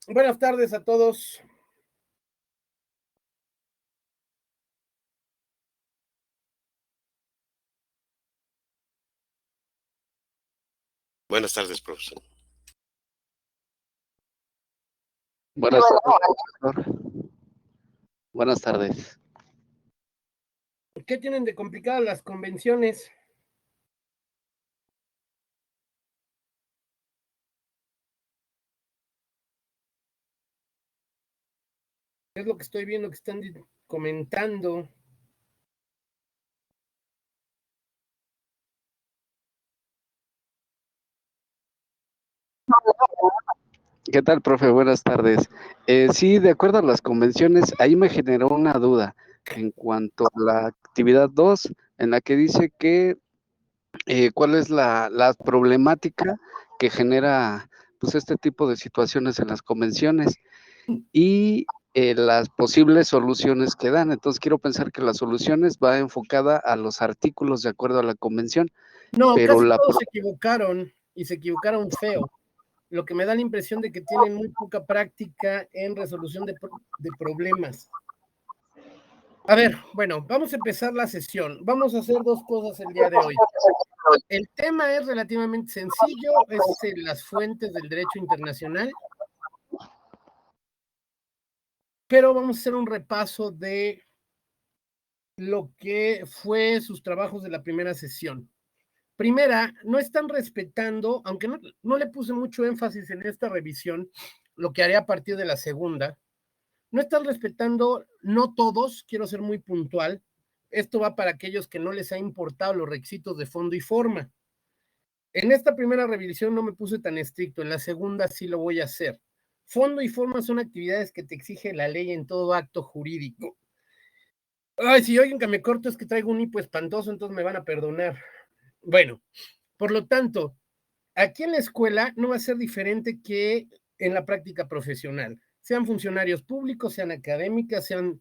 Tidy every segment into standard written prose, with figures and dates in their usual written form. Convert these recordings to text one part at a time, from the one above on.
Buenas tardes a todos. Buenas tardes, profesor. Buenas tardes, profesor. Buenas tardes. ¿Qué tienen de complicadas las convenciones? Es lo que estoy viendo que están comentando. ¿Qué tal, profe? Buenas tardes. Sí, de acuerdo a las convenciones, ahí me generó una duda en cuanto a la actividad 2, en la que dice que cuál es la problemática que genera pues este tipo de situaciones en las convenciones y las posibles soluciones que dan. Entonces quiero pensar que las soluciones va enfocada a los artículos de acuerdo a la convención, No, pero casi todos se equivocaron y se equivocaron feo. Lo que me da la impresión de que tienen muy poca práctica en resolución de problemas. A ver, bueno, vamos a empezar la sesión. Vamos a hacer dos cosas el día de hoy. El tema es relativamente sencillo, es las fuentes del derecho internacional, pero vamos a hacer un repaso de lo que fue sus trabajos de la primera sesión. Primera, no están respetando, aunque no le puse mucho énfasis en esta revisión, lo que haré a partir de la segunda, no están respetando, no todos, quiero ser muy puntual, esto va para aquellos que no les ha importado los requisitos de fondo y forma. En esta primera revisión no me puse tan estricto, en la segunda sí lo voy a hacer. Fondo y forma son actividades que te exige la ley en todo acto jurídico. Ay, si oigan que me corto es que traigo un hipo espantoso, entonces me van a perdonar. Bueno, por lo tanto, aquí en la escuela no va a ser diferente que en la práctica profesional. Sean funcionarios públicos, sean académicas, sean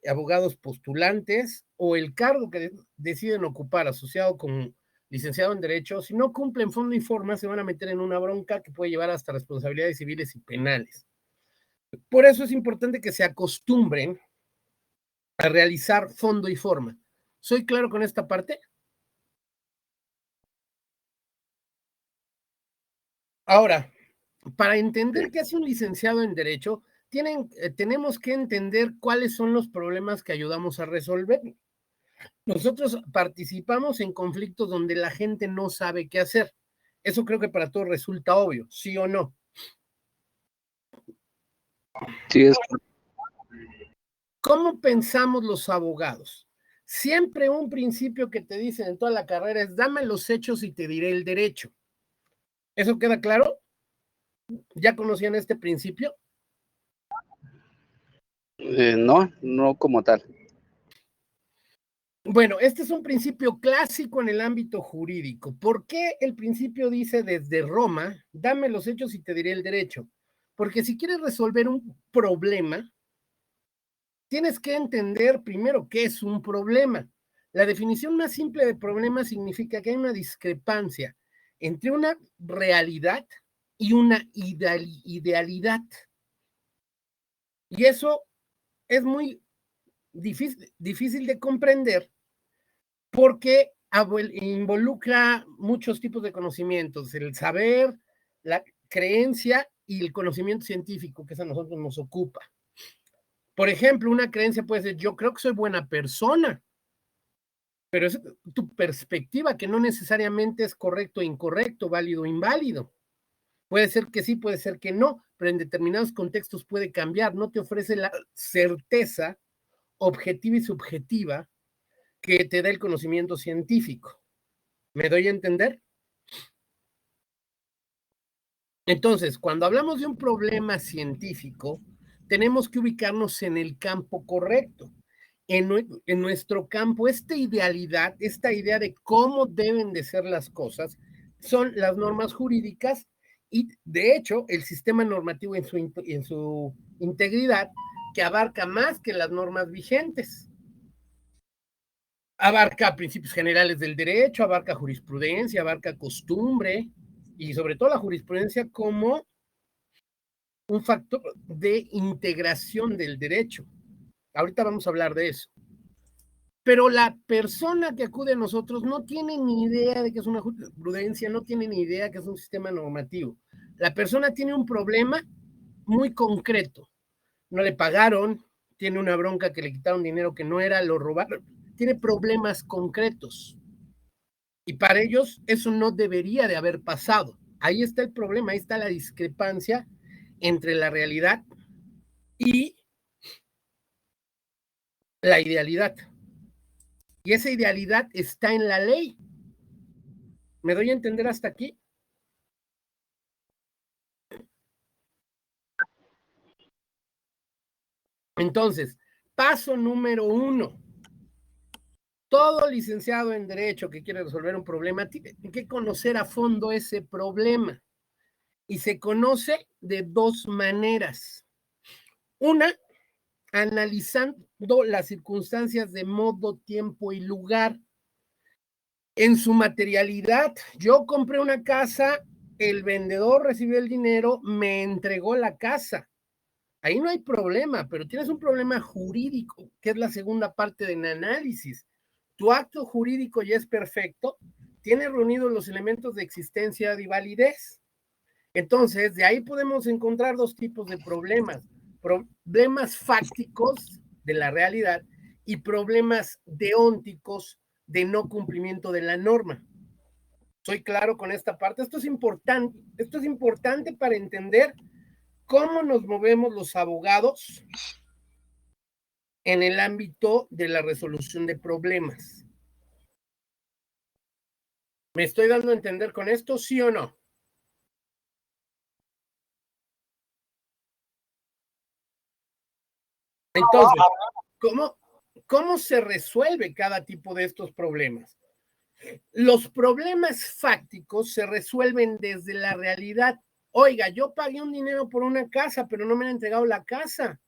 abogados postulantes o el cargo que deciden ocupar asociado con licenciado en Derecho, si no cumplen fondo y forma, se van a meter en una bronca que puede llevar hasta responsabilidades civiles y penales. Por eso es importante que se acostumbren a realizar fondo y forma. ¿Soy claro con esta parte? Ahora, para entender qué hace un licenciado en Derecho, tenemos que entender cuáles son los problemas que ayudamos a resolver. Nosotros participamos en conflictos donde la gente no sabe qué hacer. Eso creo que para todos resulta obvio, ¿sí o no? Sí, es. ¿Cómo pensamos los abogados? Siempre un principio que te dicen en toda la carrera es dame los hechos y te diré el derecho. ¿Eso queda claro? ¿Ya conocían este principio? No como tal. Bueno, este es un principio clásico en el ámbito jurídico. ¿Por qué el principio dice desde Roma, dame los hechos y te diré el derecho? Porque si quieres resolver un problema, tienes que entender primero qué es un problema. La definición más simple de problema significa que hay una discrepancia entre una realidad y una idealidad. Y eso es muy difícil de comprender porque involucra muchos tipos de conocimientos, el saber, la creencia y el conocimiento científico, que es a nosotros nos ocupa. Por ejemplo, una creencia puede ser, yo creo que soy buena persona, pero es tu perspectiva, que no necesariamente es correcto o incorrecto, válido o inválido. Puede ser que sí, puede ser que no, pero en determinados contextos puede cambiar, no te ofrece la certeza objetiva y subjetiva que te da el conocimiento científico. ¿Me doy a entender? Entonces, cuando hablamos de un problema científico, tenemos que ubicarnos en el campo correcto. En nuestro campo, esta idealidad, esta idea de cómo deben de ser las cosas, son las normas jurídicas y, de hecho, el sistema normativo en su integridad, que abarca más que las normas vigentes. Abarca principios generales del derecho, abarca jurisprudencia, abarca costumbre y sobre todo la jurisprudencia como un factor de integración del derecho. Ahorita vamos a hablar de eso. Pero la persona que acude a nosotros no tiene ni idea de que es una jurisprudencia, no tiene ni idea que es un sistema normativo. La persona tiene un problema muy concreto. No le pagaron, tiene una bronca que le quitaron dinero que no era, lo robaron. Tiene problemas concretos. Y para ellos eso no debería de haber pasado. Ahí está el problema, ahí está la discrepancia entre la realidad y la idealidad. Y esa idealidad está en la ley. ¿Me doy a entender hasta aquí? Entonces, paso número 1. Todo licenciado en Derecho que quiere resolver un problema tiene que conocer a fondo ese problema. Y se conoce de 2 maneras. Una, analizando las circunstancias de modo, tiempo y lugar. En su materialidad, yo compré una casa, el vendedor recibió el dinero, me entregó la casa. Ahí no hay problema, pero tienes un problema jurídico, que es la segunda parte del análisis. Tu acto jurídico ya es perfecto, tiene reunidos los elementos de existencia y validez. Entonces, de ahí podemos encontrar 2 tipos de problemas. Problemas fácticos de la realidad y problemas deónticos de no cumplimiento de la norma. ¿Soy claro con esta parte? Esto es importante para entender cómo nos movemos los abogados en el ámbito de la resolución de problemas. ¿Me estoy dando a entender con esto, sí o no? Entonces, ¿cómo se resuelve cada tipo de estos problemas? Los problemas fácticos se resuelven desde la realidad. Oiga, yo pagué un dinero por una casa, pero no me han entregado la casa.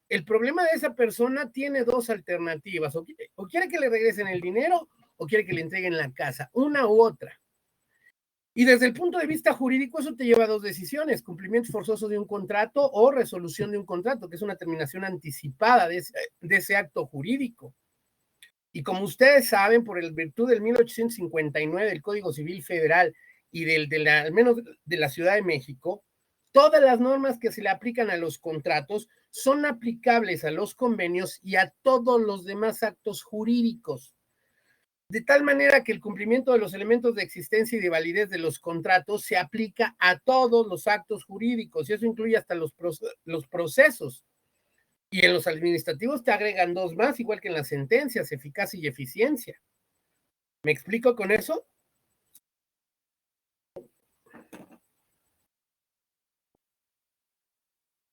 El problema de esa persona tiene 2 alternativas. O quiere que le regresen el dinero o quiere que le entreguen la casa. Una u otra. Y desde el punto de vista jurídico, eso te lleva a 2 decisiones: cumplimiento forzoso de un contrato o resolución de un contrato, que es una terminación anticipada de ese acto jurídico. Y como ustedes saben, por el virtud del 1859 del Código Civil Federal y al menos de la Ciudad de México, todas las normas que se le aplican a los contratos son aplicables a los convenios y a todos los demás actos jurídicos. De tal manera que el cumplimiento de los elementos de existencia y de validez de los contratos se aplica a todos los actos jurídicos, y eso incluye hasta los procesos. Y en los administrativos te agregan 2 más, igual que en las sentencias: eficacia y eficiencia. ¿Me explico con eso?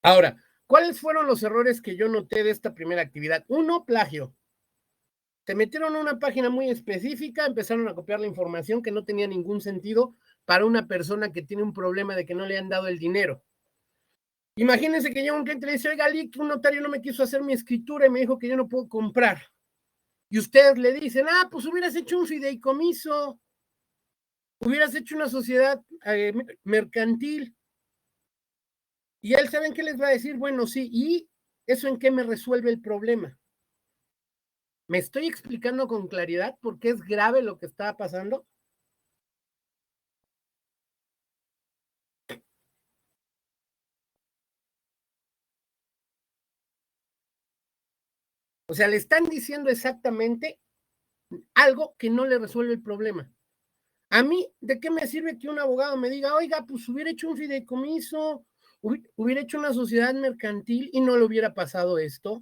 Ahora, ¿cuáles fueron los errores que yo noté de esta primera actividad? 1, plagio. Se metieron a una página muy específica, empezaron a copiar la información que no tenía ningún sentido para una persona que tiene un problema de que no le han dado el dinero. Imagínense que llega un cliente y le dice: oiga, Lee, que un notario no me quiso hacer mi escritura y me dijo que yo no puedo comprar. Y ustedes le dicen: pues hubieras hecho un fideicomiso, hubieras hecho una sociedad mercantil. Y él, ¿saben qué les va a decir? Bueno, sí, ¿y eso en qué me resuelve el problema? ¿Me estoy explicando con claridad por qué es grave lo que está pasando? O sea, le están diciendo exactamente algo que no le resuelve el problema. A mí, ¿de qué me sirve que un abogado me diga: oiga, pues hubiera hecho un fideicomiso, hubiera hecho una sociedad mercantil y no le hubiera pasado esto?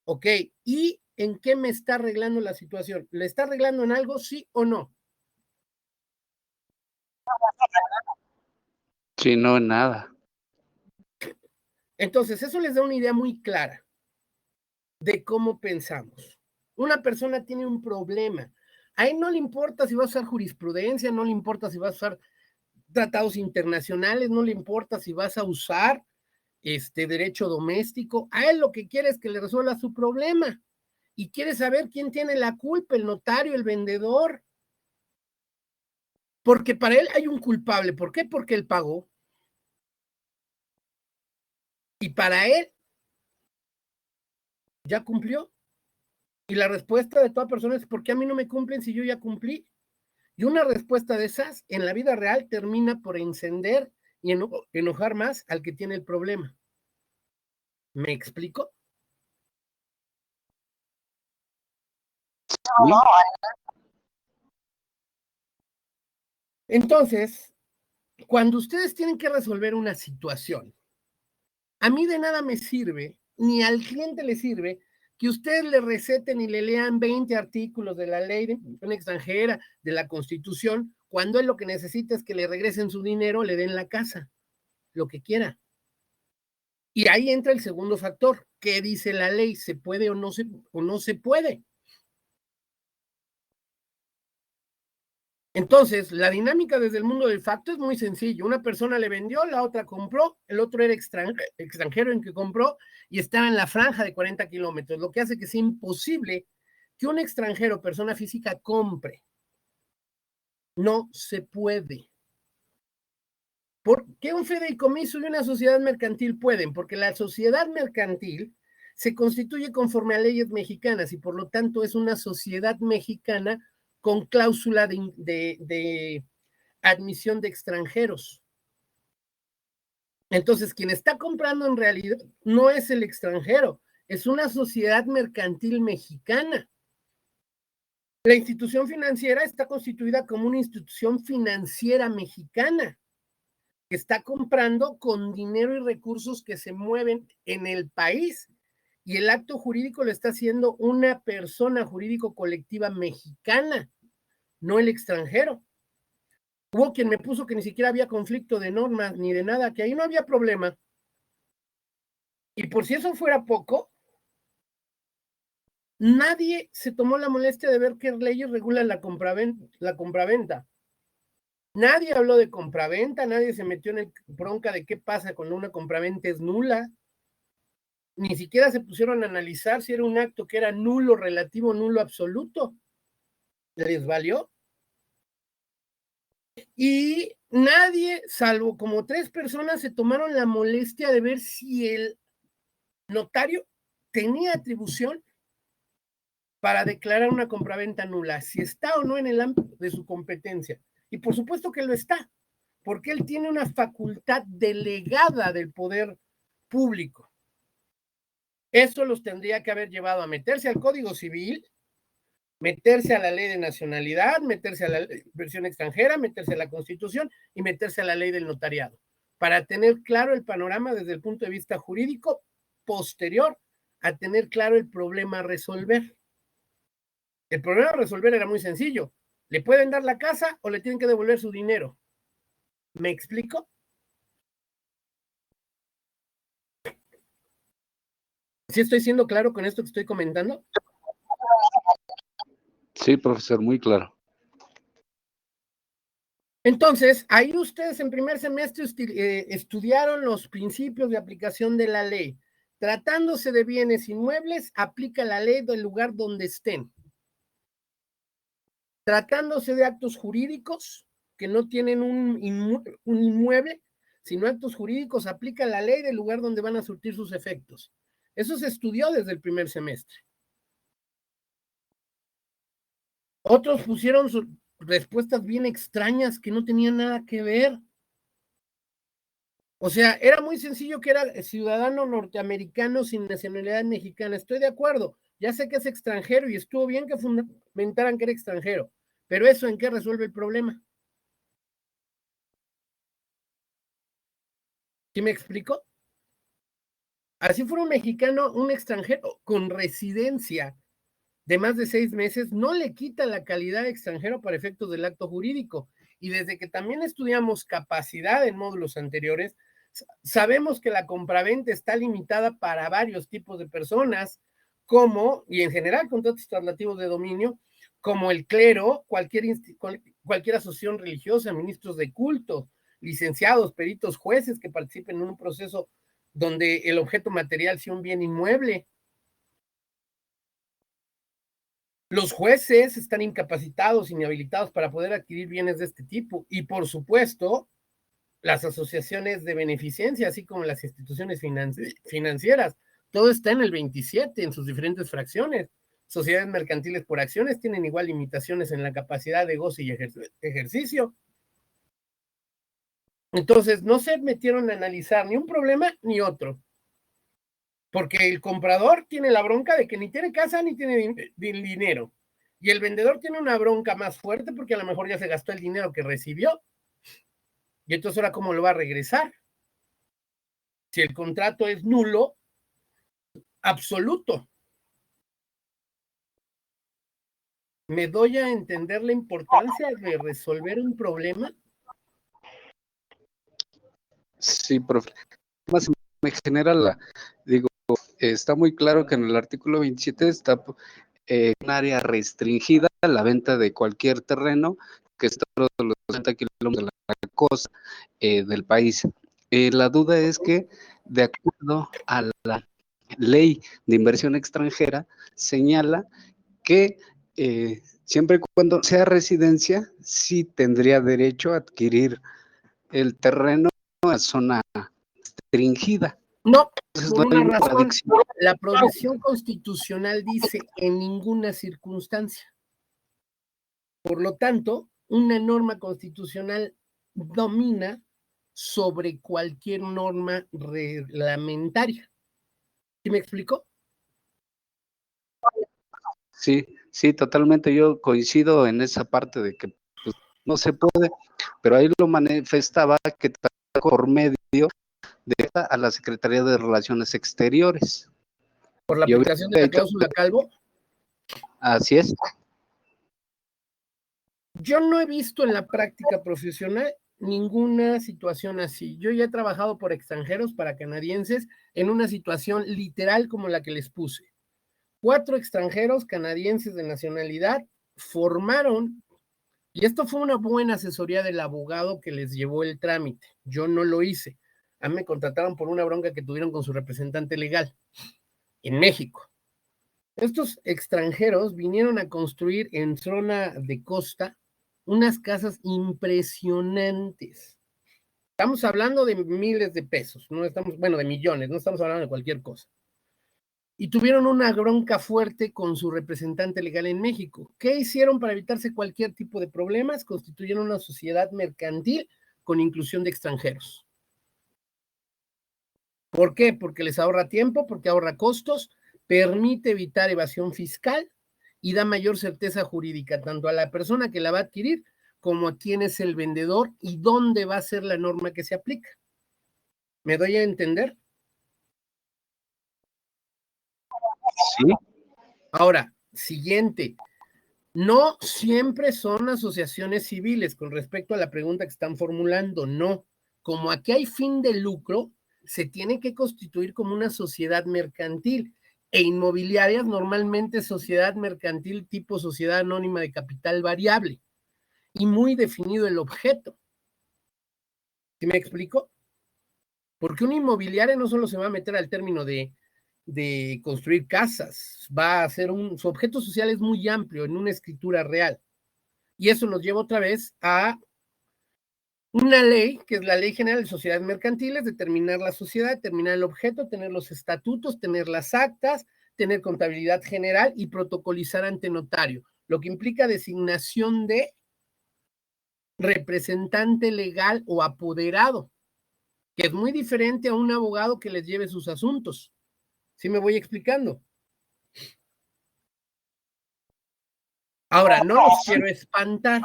Ok, ¿y en qué me está arreglando la situación? ¿Le está arreglando en algo, sí o no? Sí, no, nada. Entonces, eso les da una idea muy clara de cómo pensamos. Una persona tiene un problema. A él no le importa si va a usar jurisprudencia, no le importa si va a usar tratados internacionales, no le importa si vas a usar derecho doméstico. A él lo que quiere es que le resuelva su problema y quiere saber quién tiene la culpa: el notario, el vendedor. Porque para él hay un culpable. ¿Por qué? Porque él pagó. Y para él, ya cumplió. Y la respuesta de toda persona es: ¿por qué a mí no me cumplen si yo ya cumplí? Y una respuesta de esas, en la vida real, termina por encender y enojar más al que tiene el problema. ¿Me explico? Sí, Entonces, cuando ustedes tienen que resolver una situación, a mí de nada me sirve, ni al cliente le sirve, que ustedes le receten y le lean 20 artículos de la ley de inversión extranjera, de la Constitución, cuando él lo que necesita es que le regresen su dinero, le den la casa, lo que quiera. Y ahí entra el segundo factor. ¿Qué dice la ley? ¿Se puede o no se puede? Entonces, la dinámica desde el mundo del facto es muy sencillo. Una persona le vendió, la otra compró, el otro era extranjero en que compró y estaba en la franja de 40 kilómetros, lo que hace que sea imposible que un extranjero, persona física, compre. No se puede. ¿Por qué un fideicomiso y una sociedad mercantil pueden? Porque la sociedad mercantil se constituye conforme a leyes mexicanas y por lo tanto es una sociedad mexicana con cláusula de admisión de extranjeros. Entonces, quien está comprando en realidad no es el extranjero, es una sociedad mercantil mexicana. La institución financiera está constituida como una institución financiera mexicana que está comprando con dinero y recursos que se mueven en el país. Y el acto jurídico lo está haciendo una persona jurídico colectiva mexicana, no el extranjero. Hubo quien me puso que ni siquiera había conflicto de normas ni de nada, que ahí no había problema. Y por si eso fuera poco, nadie se tomó la molestia de ver qué leyes regulan la compraventa. Nadie habló de compraventa, nadie se metió en el bronca de qué pasa cuando una compraventa es nula. Ni siquiera se pusieron a analizar si era un acto que era nulo relativo, nulo absoluto. Les valió. Y nadie, salvo como 3 personas, se tomaron la molestia de ver si el notario tenía atribución para declarar una compraventa nula, si está o no en el ámbito de su competencia. Y por supuesto que lo está, porque él tiene una facultad delegada del poder público. Esto los tendría que haber llevado a meterse al Código Civil, meterse a la ley de nacionalidad, meterse a la versión extranjera, meterse a la Constitución y meterse a la ley del notariado, para tener claro el panorama desde el punto de vista jurídico posterior a tener claro el problema a resolver. El problema a resolver era muy sencillo. ¿Le pueden dar la casa o le tienen que devolver su dinero? ¿Me explico? ¿Sí estoy siendo claro con esto que estoy comentando? sí, profesor, muy claro. Entonces, ahí ustedes en primer semestre estudiaron los principios de aplicación de la ley. Tratándose de bienes inmuebles, aplica la ley del lugar donde estén. Tratándose de actos jurídicos que no tienen un inmueble, sino actos jurídicos, aplica la ley del lugar donde van a surtir sus efectos. Eso se estudió desde el primer semestre. Otros pusieron sus respuestas bien extrañas que no tenían nada que ver. O sea, era muy sencillo que era ciudadano norteamericano sin nacionalidad mexicana. Estoy de acuerdo. Ya sé que es extranjero y estuvo bien que fundamentaran que era extranjero. Pero eso, ¿en qué resuelve el problema? ¿Sí me explico? Así fuera un mexicano, un extranjero con residencia de más de 6 meses, no le quita la calidad de extranjero para efectos del acto jurídico. Y desde que también estudiamos capacidad en módulos anteriores, sabemos que la compraventa está limitada para varios tipos de personas, como, y en general contratos traslativos de dominio, como el clero, cualquier asociación religiosa, ministros de culto, licenciados, peritos, jueces que participen en un proceso donde el objeto material sea un bien inmueble. Los jueces están incapacitados, inhabilitados para poder adquirir bienes de este tipo. Y por supuesto, las asociaciones de beneficencia, así como las instituciones financieras. Todo está en el 27, en sus diferentes fracciones. Sociedades mercantiles por acciones tienen igual limitaciones en la capacidad de goce y ejercicio. Entonces, no se metieron a analizar ni un problema ni otro. Porque el comprador tiene la bronca de que ni tiene casa ni tiene dinero. Y el vendedor tiene una bronca más fuerte porque a lo mejor ya se gastó el dinero que recibió. Y entonces, ¿ahora cómo lo va a regresar? Si el contrato es nulo, absoluto. ¿Me doy a entender la importancia de resolver un problema? Sí, profe. Más me genera está muy claro que en el artículo 27 está un área restringida a la venta de cualquier terreno que está dentro de los 60 kilómetros de la costa del país. La duda es que, de acuerdo a la ley de inversión extranjera, señala que siempre y cuando sea residencia, sí tendría derecho a adquirir el terreno a zona restringida. No, Entonces por no hay una una razón. contradicción. La provisión constitucional dice en ninguna circunstancia. Por lo tanto, una norma constitucional domina sobre cualquier norma reglamentaria. ¿Sí me explico? Sí, sí, totalmente. Yo coincido en esa parte de que pues, no se puede, pero ahí lo manifestaba que por medio de a la Secretaría de Relaciones Exteriores. Por la Y aplicación de hubiera la hecho, cláusula Calvo. así es. Yo no he visto en la práctica profesional ninguna situación así. Yo ya he trabajado por extranjeros para canadienses en una situación literal como la que les puse. 4 extranjeros canadienses de nacionalidad formaron, y esto fue una buena asesoría del abogado que les llevó el trámite. Yo no lo hice. A mí me contrataron por una bronca que tuvieron con su representante legal en México. Estos extranjeros vinieron a construir en zona de costa unas casas impresionantes. Estamos hablando de miles de pesos, no estamos, bueno, de millones, no estamos hablando de cualquier cosa. Y tuvieron una bronca fuerte con su representante legal en México. ¿Qué hicieron para evitarse cualquier tipo de problemas? Constituyeron una sociedad mercantil con inclusión de extranjeros. ¿Por qué? Porque les ahorra tiempo, porque ahorra costos, permite evitar evasión fiscal y da mayor certeza jurídica tanto a la persona que la va a adquirir como a quién es el vendedor y dónde va a ser la norma que se aplica. ¿Me doy a entender? Sí. Ahora, siguiente. No siempre son asociaciones civiles con respecto a la pregunta que están formulando, no. Como aquí hay fin de lucro, se tiene que constituir como una sociedad mercantil e inmobiliarias normalmente sociedad mercantil tipo sociedad anónima de capital variable y muy definido el objeto. ¿Sí me explico? Porque una inmobiliaria no solo se va a meter al término de construir casas, va a hacer su objeto social es muy amplio en una escritura real. Y eso nos lleva otra vez a una ley, que es la Ley General de Sociedades Mercantiles, determinar la sociedad, determinar el objeto, tener los estatutos, tener las actas, tener contabilidad general y protocolizar ante notario, lo que implica designación de representante legal o apoderado, que es muy diferente a un abogado que les lleve sus asuntos. ¿Sí me voy explicando? Ahora, no los quiero espantar,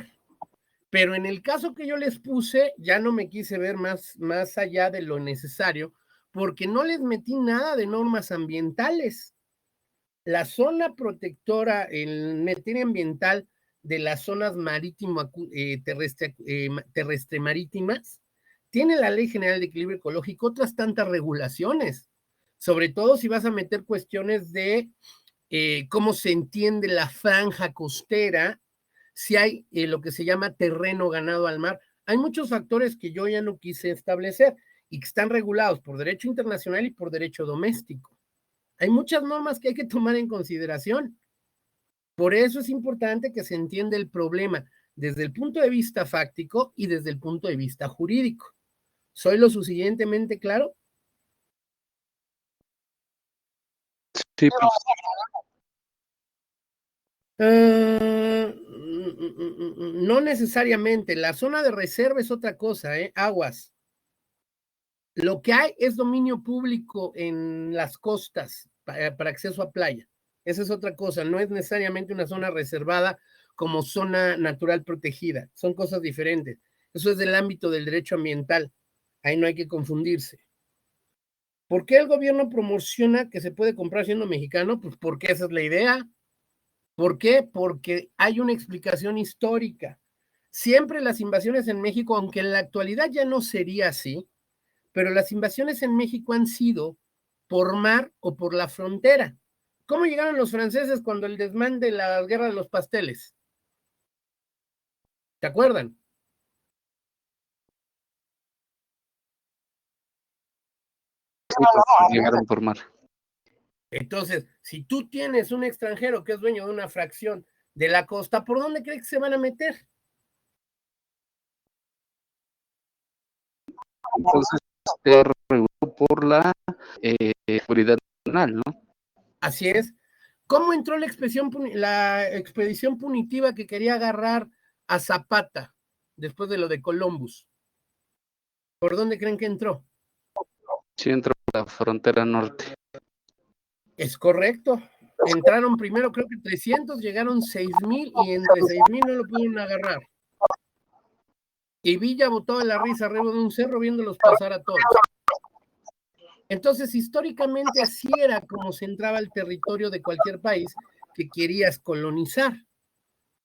pero en el caso que yo les puse, ya no me quise ver más allá de lo necesario, porque no les metí nada de normas ambientales. La zona protectora en materia ambiental de las zonas terrestre marítimas tiene la Ley General de Equilibrio Ecológico otras tantas regulaciones, sobre todo si vas a meter cuestiones de cómo se entiende la franja costera, si hay lo que se llama terreno ganado al mar. Hay muchos factores que yo ya no quise establecer y que están regulados por derecho internacional y por derecho doméstico. Hay muchas normas que hay que tomar en consideración. Por eso es importante que se entienda el problema desde el punto de vista fáctico y desde el punto de vista jurídico. ¿Soy lo suficientemente claro? Sí, profe. No necesariamente. La zona de reserva es otra cosa, ¿eh? Aguas. Lo que hay es dominio público en las costas para acceso a playa. Esa es otra cosa. No es necesariamente una zona reservada como zona natural protegida. Son cosas diferentes. Eso es del ámbito del derecho ambiental. Ahí no hay que confundirse. ¿Por qué el gobierno promociona que se puede comprar siendo mexicano? Pues porque esa es la idea. ¿Por qué? Porque hay una explicación histórica. Siempre las invasiones en México, aunque en la actualidad ya no sería así, pero las invasiones en México han sido por mar o por la frontera. ¿Cómo llegaron los franceses cuando el desmán de la guerra de los pasteles? ¿Se acuerdan? Sí, profe, llegaron por mar. Entonces, si tú tienes un extranjero que es dueño de una fracción de la costa, ¿por dónde crees que se van a meter? Entonces, es regulado por la seguridad nacional, ¿no? Así es. ¿Cómo entró la expedición punitiva que quería agarrar a Zapata después de lo de Columbus? ¿Por dónde creen que entró? Sí, entró por la frontera norte. Es correcto. Entraron primero, creo que 300, llegaron 6,000 y entre 6,000 no lo pudieron agarrar. Y Villa botaba la risa arriba de un cerro viéndolos pasar a todos. Entonces, históricamente así era como se entraba al territorio de cualquier país que querías colonizar.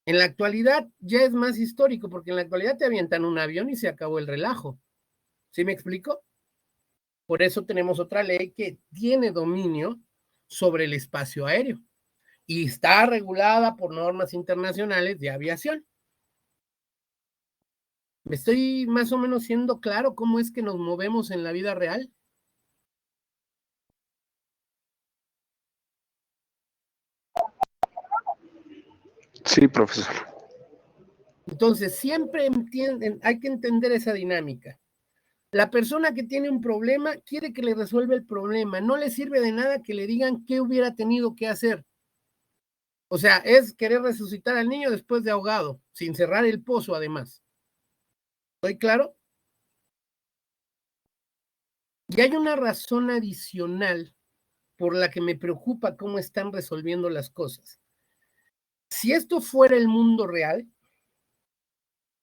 En la actualidad ya es más histórico, porque en la actualidad te avientan un avión y se acabó el relajo. ¿Sí me explico? Por eso tenemos otra ley que tiene dominio sobre el espacio aéreo y está regulada por normas internacionales de aviación. ¿Me estoy más o menos siendo claro cómo es que nos movemos en la vida real? Sí, profesor. Entonces, siempre hay que entender esa dinámica. La persona que tiene un problema quiere que le resuelva el problema. No le sirve de nada que le digan qué hubiera tenido que hacer. O sea, es querer resucitar al niño después de ahogado, sin cerrar el pozo, además. ¿Estoy claro? Y hay una razón adicional por la que me preocupa cómo están resolviendo las cosas. Si esto fuera el mundo real,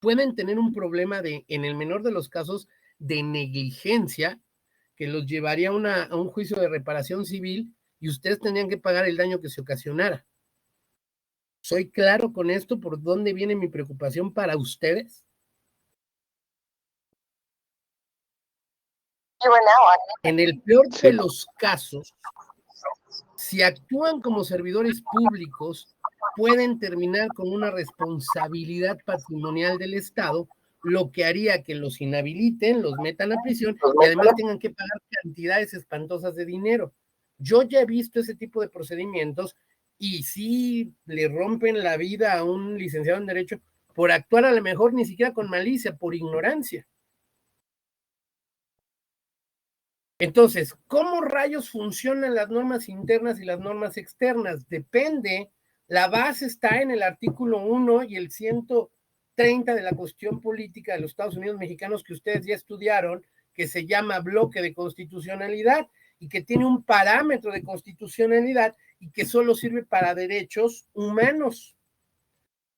pueden tener un problema en el menor de los casos, de negligencia, que los llevaría a un juicio de reparación civil y ustedes tendrían que pagar el daño que se ocasionara. ¿Soy claro con esto por dónde viene mi preocupación para ustedes? En el peor Sí, de los casos, si actúan como servidores públicos, pueden terminar con una responsabilidad patrimonial del Estado, lo que haría que los inhabiliten, los metan a prisión y además tengan que pagar cantidades espantosas de dinero. Yo ya he visto ese tipo de procedimientos y sí le rompen la vida a un licenciado en Derecho por actuar a lo mejor ni siquiera con malicia, por ignorancia. Entonces, ¿cómo rayos funcionan las normas internas y las normas externas? Depende. La base está en el artículo 1 y el 130 de la Constitución Política de los Estados Unidos Mexicanos que ustedes ya estudiaron, que se llama bloque de constitucionalidad y que tiene un parámetro de constitucionalidad y que solo sirve para derechos humanos.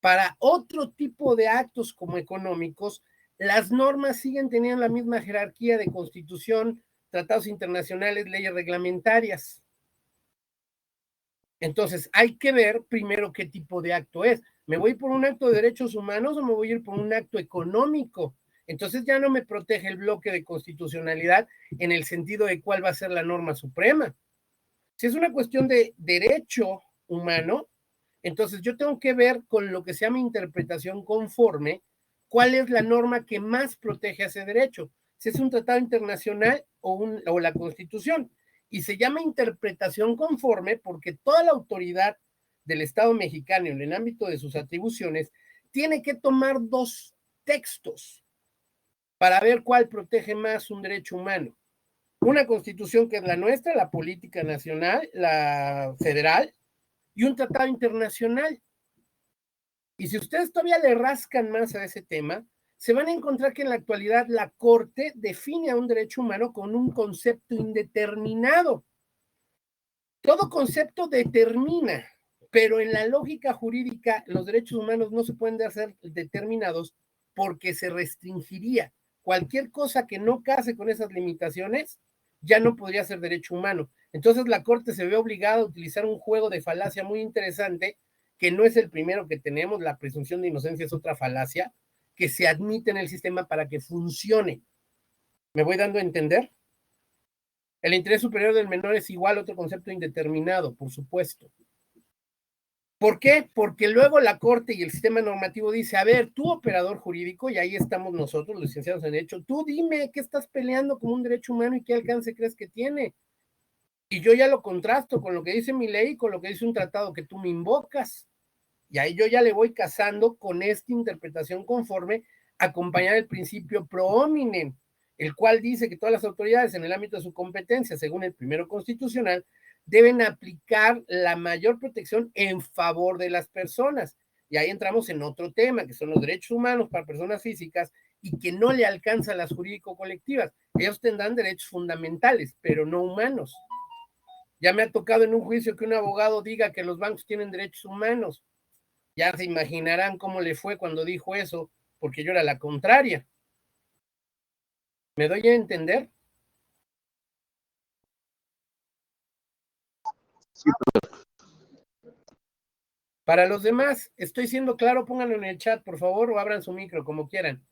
Para otro tipo de actos como económicos, las normas siguen teniendo la misma jerarquía de constitución, tratados internacionales, leyes reglamentarias. Entonces, hay que ver primero qué tipo de acto es. ¿Me voy por un acto de derechos humanos o me voy a ir por un acto económico? Entonces ya no me protege el bloque de constitucionalidad en el sentido de cuál va a ser la norma suprema. Si es una cuestión de derecho humano, entonces yo tengo que ver con lo que se llama interpretación conforme, cuál es la norma que más protege a ese derecho, si es un tratado internacional o la Constitución. Y se llama interpretación conforme porque toda la autoridad del Estado mexicano en el ámbito de sus atribuciones tiene que tomar dos textos. para ver cuál protege más un derecho humano. Una constitución que es la nuestra, la política nacional, la federal, y un tratado internacional. Y si ustedes todavía le rascan más a ese tema, se van a encontrar que en la actualidad la Corte define a un derecho humano con un concepto indeterminado. Todo concepto determina, pero en la lógica jurídica los derechos humanos no se pueden hacer determinados porque se restringiría. Cualquier cosa que no case con esas limitaciones ya no podría ser derecho humano. Entonces la Corte se ve obligada a utilizar un juego de falacia muy interesante, que no es el primero que tenemos. La presunción de inocencia es otra falacia que se admite en el sistema para que funcione. ¿Me voy dando a entender? El interés superior del menor es igual a otro concepto indeterminado, por supuesto. ¿Por qué? Porque luego la Corte y el sistema normativo dice, a ver, tú operador jurídico, y ahí estamos nosotros, los licenciados en Derecho, tú dime qué estás peleando como un derecho humano y qué alcance crees que tiene. Y yo ya lo contrasto con lo que dice mi ley y con lo que dice un tratado que tú me invocas. Y ahí yo ya le voy casando con esta interpretación conforme, acompañada del principio pro hominem, el cual dice que todas las autoridades en el ámbito de su competencia, según el primero constitucional, deben aplicar la mayor protección en favor de las personas. Y ahí entramos en otro tema, que son los derechos humanos para personas físicas y que no le alcanzan las jurídico-colectivas. Ellos tendrán derechos fundamentales, pero no humanos. Ya me ha tocado en un juicio que un abogado diga que los bancos tienen derechos humanos. Ya se imaginarán cómo le fue cuando dijo eso, porque yo era la contraria. ¿Me doy a entender? Sí, Para los demás, estoy siendo claro, pónganlo en el chat, por favor, o abran su micro, como quieran.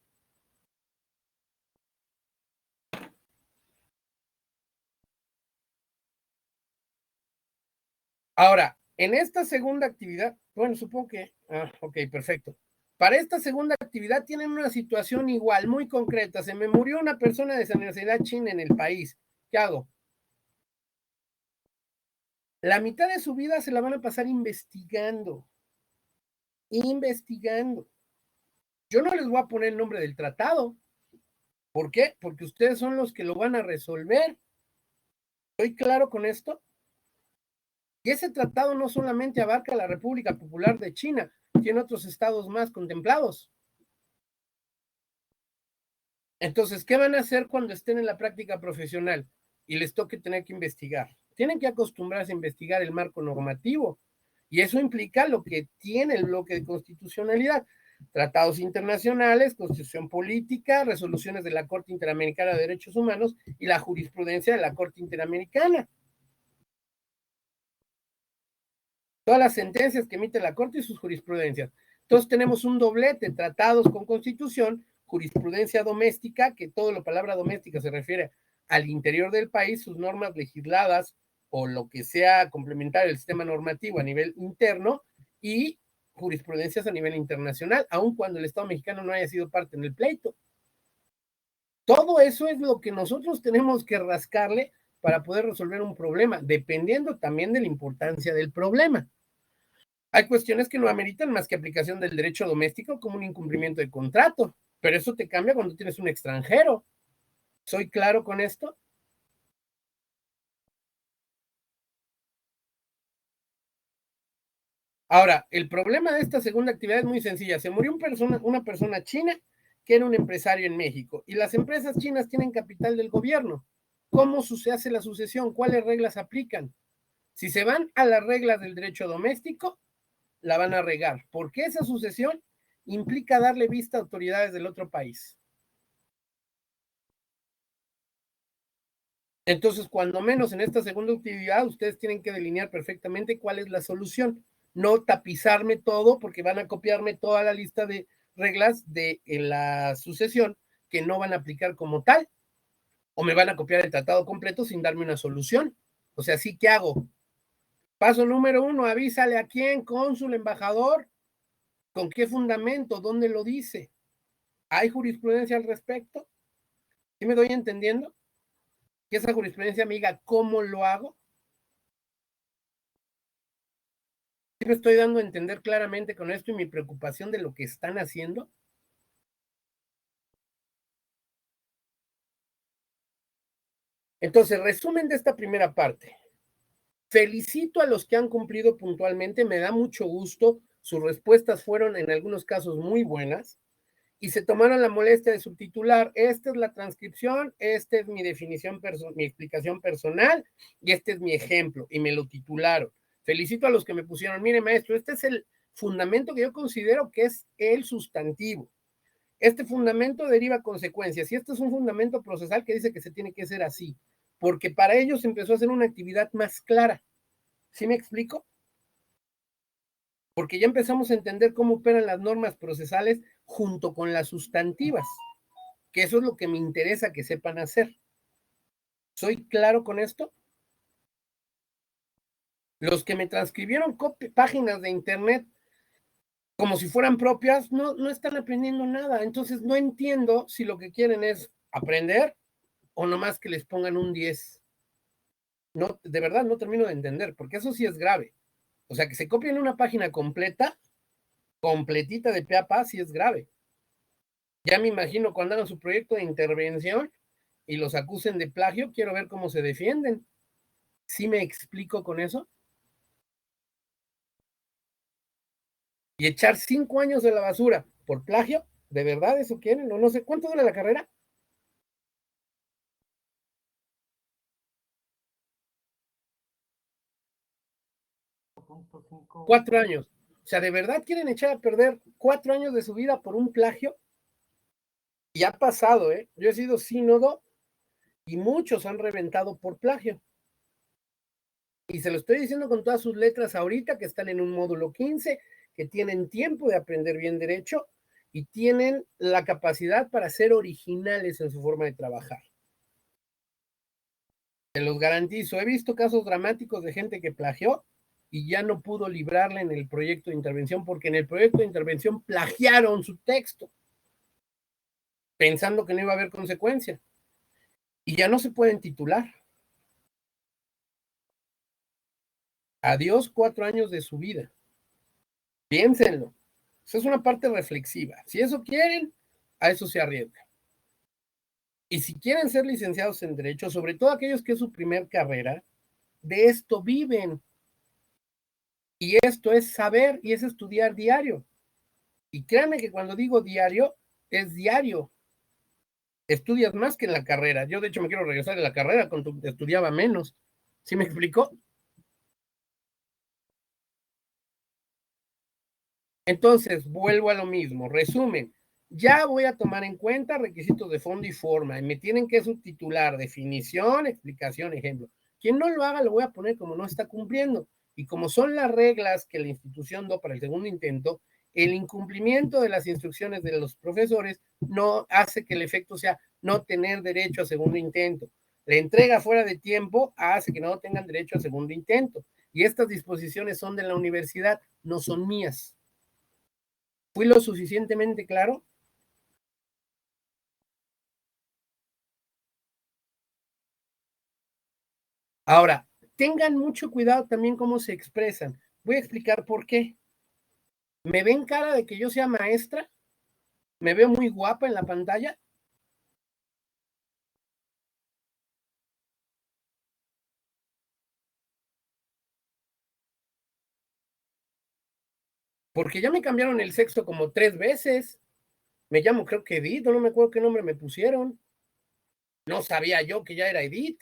Ahora, en esta segunda actividad, bueno, supongo que, ok, perfecto. Para esta segunda actividad tienen una situación igual, muy concreta. Se me murió una persona de esa universidad china en el país. ¿Qué hago? La mitad de su vida se la van a pasar investigando. Investigando. Yo no les voy a poner el nombre del tratado. ¿Por qué? Porque ustedes son los que lo van a resolver. ¿Estoy claro con esto? Y ese tratado no solamente abarca la República Popular de China, tiene otros estados más contemplados. Entonces, ¿qué van a hacer cuando estén en la práctica profesional y les toque tener que investigar? Tienen que acostumbrarse a investigar el marco normativo, y eso implica lo que tiene el bloque de constitucionalidad: tratados internacionales, constitución política, resoluciones de la Corte Interamericana de Derechos Humanos y la jurisprudencia de la Corte Interamericana. Todas las sentencias que emite la Corte y sus jurisprudencias. Entonces tenemos un doblete: tratados con constitución, jurisprudencia doméstica, que toda la palabra doméstica se refiere al interior del país, sus normas legisladas o lo que sea complementario del sistema normativo a nivel interno, y jurisprudencias a nivel internacional, aun cuando el Estado mexicano no haya sido parte en el pleito. Todo eso es lo que nosotros tenemos que rascarle para poder resolver un problema, dependiendo también de la importancia del problema. Hay cuestiones que no ameritan más que aplicación del derecho doméstico, como un incumplimiento de contrato, pero eso te cambia cuando tienes un extranjero. ¿Soy claro con esto? Ahora, el problema de esta segunda actividad es muy sencilla. Se murió una persona china que era un empresario en México, y las empresas chinas tienen capital del gobierno. ¿Cómo se hace la sucesión? ¿Cuáles reglas aplican? Si se van a las reglas del derecho doméstico, la van a regar, porque esa sucesión implica darle vista a autoridades del otro país. Entonces, cuando menos en esta segunda actividad, ustedes tienen que delinear perfectamente cuál es la solución. No tapizarme todo, porque van a copiarme toda la lista de reglas de la sucesión que no van a aplicar como tal, o me van a copiar el tratado completo sin darme una solución. O sea, ¿sí qué hago? Paso número 1, avísale a quién: cónsul, embajador. ¿Con qué fundamento? ¿Dónde lo dice? ¿Hay jurisprudencia al respecto? ¿Sí me doy entendiendo? Que esa jurisprudencia me diga cómo lo hago. ¿Sí me estoy dando a entender claramente con esto y mi preocupación de lo que están haciendo? Entonces, resumen de esta primera parte. Felicito a los que han cumplido puntualmente, me da mucho gusto, sus respuestas fueron en algunos casos muy buenas y se tomaron la molestia de subtitular, esta es la transcripción, esta es mi definición, mi explicación personal y este es mi ejemplo y me lo titularon. Felicito a los que me pusieron, mire maestro, este es el fundamento que yo considero que es el sustantivo. Este fundamento deriva consecuencias y este es un fundamento procesal que dice que se tiene que hacer así, porque para ellos empezó a ser una actividad más clara. ¿Sí me explico? Porque ya empezamos a entender cómo operan las normas procesales junto con las sustantivas, que eso es lo que me interesa que sepan hacer. ¿Soy claro con esto? Los que me transcribieron páginas de internet como si fueran propias, no están aprendiendo nada. Entonces no entiendo si lo que quieren es aprender o nomás que les pongan un 10. No, de verdad no termino de entender, porque eso sí es grave. O sea, que se copien una página completa, completita de pe a pa, sí es grave. Ya me imagino cuando hagan su proyecto de intervención y los acusen de plagio, quiero ver cómo se defienden. ¿Sí me explico con eso? Y echar 5 años de la basura por plagio, ¿de verdad eso quieren? No sé, ¿cuánto dura la carrera? 4 años. O sea, ¿de verdad quieren echar a perder 4 años de su vida por un plagio? Y ha pasado, ¿eh? Yo he sido sínodo y muchos han reventado por plagio. Y se lo estoy diciendo con todas sus letras ahorita, que están en un módulo 15, que tienen tiempo de aprender bien derecho y tienen la capacidad para ser originales en su forma de trabajar. Se los garantizo. He visto casos dramáticos de gente que plagió y ya no pudo librarla en el proyecto de intervención porque en el proyecto de intervención plagiaron su texto pensando que no iba a haber consecuencia y ya no se pueden titular. Adiós 4 años de su vida. Piénsenlo. Eso es una parte reflexiva. Si eso quieren, a eso se arriesgan. Y si quieren ser licenciados en Derecho, sobre todo aquellos que es su primer carrera, de esto viven. Y esto es saber y es estudiar diario. Y créanme que cuando digo diario, es diario. Estudias más que en la carrera. Yo, de hecho, me quiero regresar de la carrera cuando estudiaba menos. ¿Sí me explicó? Entonces, vuelvo a lo mismo. Resumen, ya voy a tomar en cuenta requisitos de fondo y forma. Y me tienen que subtitular definición, explicación, ejemplo. Quien no lo haga, lo voy a poner como no está cumpliendo. Y como son las reglas que la institución dio para el segundo intento, el incumplimiento de las instrucciones de los profesores no hace que el efecto sea no tener derecho a segundo intento. La entrega fuera de tiempo hace que no tengan derecho a segundo intento. Y estas disposiciones son de la universidad, no son mías. ¿Fui lo suficientemente claro? Ahora, tengan mucho cuidado también cómo se expresan. Voy a explicar por qué. ¿Me ven cara de que yo sea maestra? ¿Me veo muy guapa en la pantalla? Porque ya me cambiaron el sexo como 3 veces. Me llamo, creo que Edith, no me acuerdo qué nombre me pusieron. No sabía yo que ya era Edith.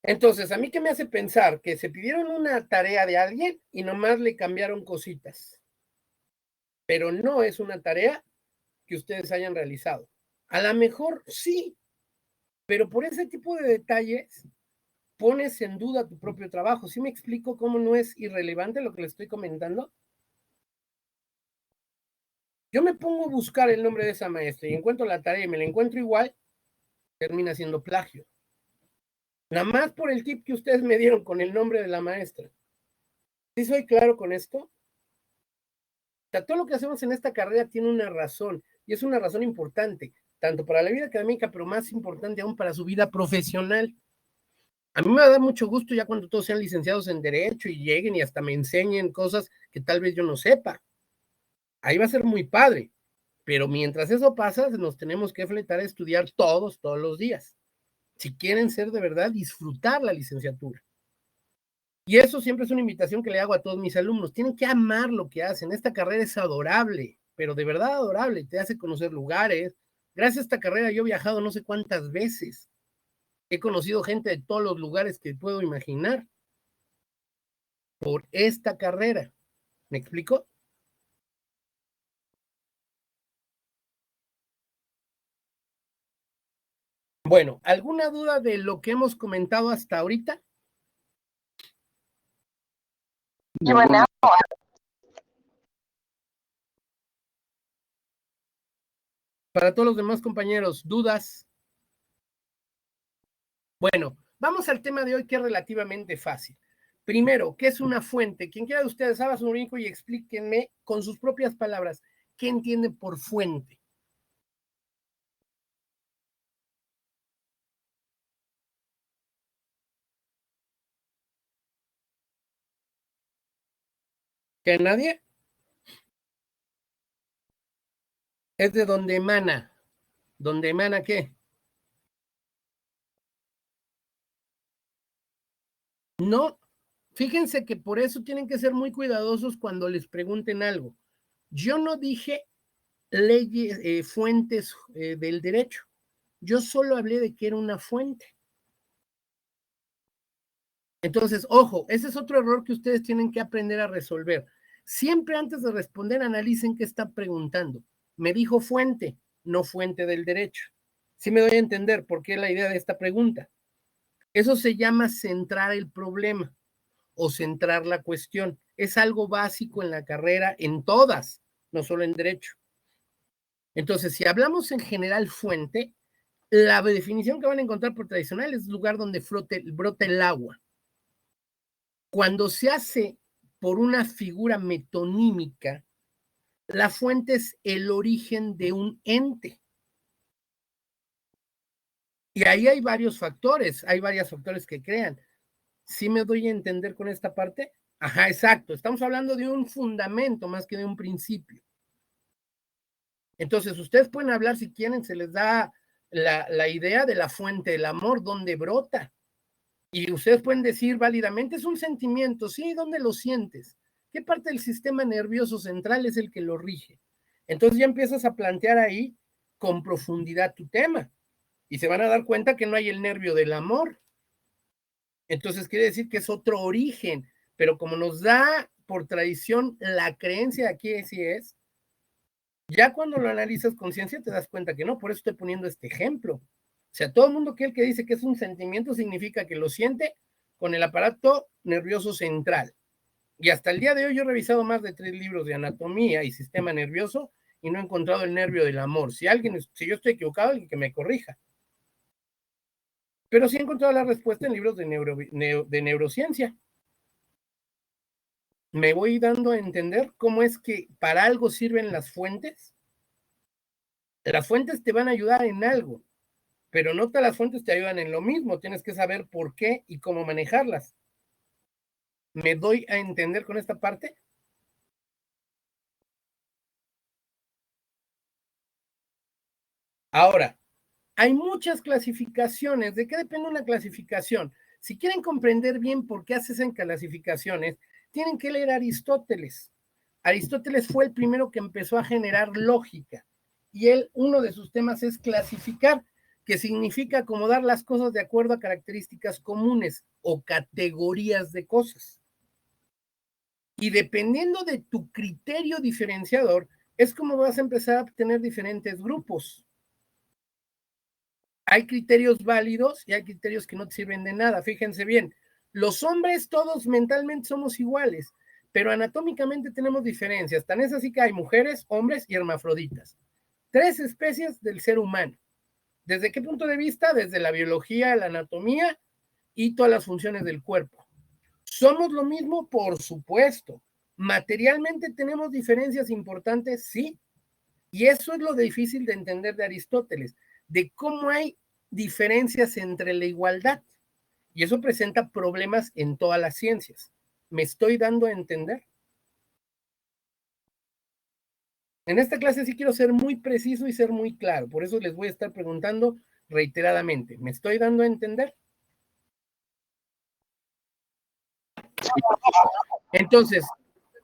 Entonces, ¿a mí qué me hace pensar? Que se pidieron una tarea de alguien y nomás le cambiaron cositas. Pero no es una tarea que ustedes hayan realizado. A lo mejor sí, pero por ese tipo de detalles pones en duda tu propio trabajo. ¿Sí me explico cómo no es irrelevante lo que le estoy comentando? Yo me pongo a buscar el nombre de esa maestra y encuentro la tarea y me la encuentro igual, termina siendo plagio. Nada más por el tip que ustedes me dieron con el nombre de la maestra. ¿Sí soy claro con esto? O sea, todo lo que hacemos en esta carrera tiene una razón y es una razón importante, tanto para la vida académica, pero más importante aún para su vida profesional. A mí me va a dar mucho gusto ya cuando todos sean licenciados en Derecho y lleguen y hasta me enseñen cosas que tal vez yo no sepa. Ahí va a ser muy padre. Pero mientras eso pasa, nos tenemos que fletar a estudiar todos los días. Si quieren ser de verdad, disfrutar la licenciatura. Y eso siempre es una invitación que le hago a todos mis alumnos. Tienen que amar lo que hacen. Esta carrera es adorable, pero de verdad adorable. Te hace conocer lugares. Gracias a esta carrera yo he viajado no sé cuántas veces. He conocido gente de todos los lugares que puedo imaginar por esta carrera. ¿Me explico? Bueno, ¿alguna duda de lo que hemos comentado hasta ahorita? Ninguna. Para todos los demás compañeros, ¿dudas? Bueno, vamos al tema de hoy que es relativamente fácil. Primero, ¿qué es una fuente? Quien quiera de ustedes, haga su brinco y explíquenme con sus propias palabras, ¿qué entiende por fuente? ¿Que nadie? Es de donde emana. ¿Dónde emana qué? No, fíjense que por eso tienen que ser muy cuidadosos cuando les pregunten algo. Yo no dije leyes, fuentes del derecho. Yo solo hablé de que era una fuente. Entonces, ojo, ese es otro error que ustedes tienen que aprender a resolver. Siempre antes de responder, analicen qué está preguntando. Me dijo fuente, no fuente del derecho. Sí me doy a entender por qué la idea de esta pregunta. Eso se llama centrar el problema o centrar la cuestión. Es algo básico en la carrera, en todas, no solo en derecho. Entonces, si hablamos en general fuente, la definición que van a encontrar por tradicional es lugar donde brota el agua. Cuando se hace por una figura metonímica, la fuente es el origen de un ente. Y ahí hay varios factores que crean. ¿Sí me doy a entender con esta parte? Ajá, exacto. Estamos hablando de un fundamento más que de un principio. Entonces, ustedes pueden hablar si quieren, se les da la idea de la fuente del amor, donde brota. Y ustedes pueden decir válidamente, es un sentimiento, sí, ¿dónde lo sientes? ¿Qué parte del sistema nervioso central es el que lo rige? Entonces ya empiezas a plantear ahí con profundidad tu tema y se van a dar cuenta que no hay el nervio del amor. Entonces quiere decir que es otro origen, pero como nos da por tradición la creencia de aquí sí es, ya cuando lo analizas con ciencia te das cuenta que no, por eso estoy poniendo este ejemplo. O sea, todo el mundo que dice que es un sentimiento significa que lo siente con el aparato nervioso central. Y hasta el día de hoy yo he revisado más de 3 libros de anatomía y sistema nervioso y no he encontrado el nervio del amor. Si yo estoy equivocado, alguien que me corrija. Pero sí he encontrado la respuesta en libros de neurociencia. Me voy dando a entender cómo es que para algo sirven las fuentes. Las fuentes te van a ayudar en algo, pero no todas las fuentes te ayudan en lo mismo. Tienes que saber por qué y cómo manejarlas. ¿Me doy a entender con esta parte? Ahora, hay muchas clasificaciones. ¿De qué depende una clasificación? Si quieren comprender bien por qué haces en clasificaciones, tienen que leer a Aristóteles. Aristóteles fue el primero que empezó a generar lógica y uno de sus temas es clasificar, que significa acomodar las cosas de acuerdo a características comunes o categorías de cosas. Y dependiendo de tu criterio diferenciador, es como vas a empezar a tener diferentes grupos. Hay criterios válidos y hay criterios que no te sirven de nada. Fíjense bien, los hombres todos mentalmente somos iguales, pero anatómicamente tenemos diferencias. Tan es así que hay mujeres, hombres y hermafroditas. 3 especies del ser humano. ¿Desde qué punto de vista? Desde la biología, la anatomía y todas las funciones del cuerpo. ¿Somos lo mismo? Por supuesto. ¿Materialmente tenemos diferencias importantes? Sí. Y eso es lo difícil de entender de Aristóteles, de cómo hay diferencias entre la igualdad. Y eso presenta problemas en todas las ciencias. ¿Me estoy dando a entender? En esta clase sí quiero ser muy preciso y ser muy claro, por eso les voy a estar preguntando reiteradamente. ¿Me estoy dando a entender? Entonces,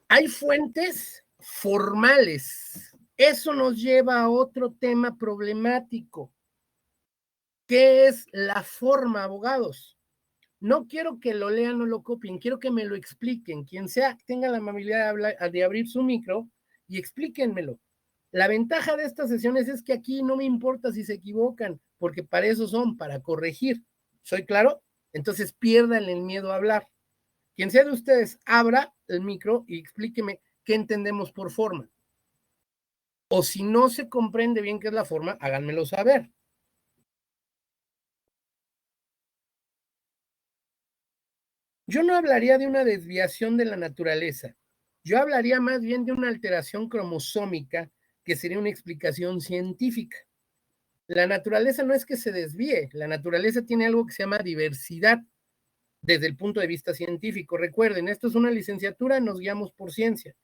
hay fuentes formales. Eso nos lleva a otro tema problemático. ¿Qué es la forma, abogados? No quiero que lo lean o lo copien, quiero que me lo expliquen. Quien sea, tenga la amabilidad de abrir su micro y explíquenmelo. La ventaja de estas sesiones es que aquí no me importa si se equivocan, porque para eso son, para corregir. ¿Soy claro? Entonces pierdan el miedo a hablar. Quien sea de ustedes, abra el micro y explíqueme qué entendemos por forma. O si no se comprende bien qué es la forma, háganmelo saber. Yo no hablaría de una desviación de la naturaleza. Yo hablaría más bien de una alteración cromosómica que sería una explicación científica. La naturaleza no es que se desvíe, la naturaleza tiene algo que se llama diversidad desde el punto de vista científico. Recuerden, esto es una licenciatura, nos guiamos por ciencia.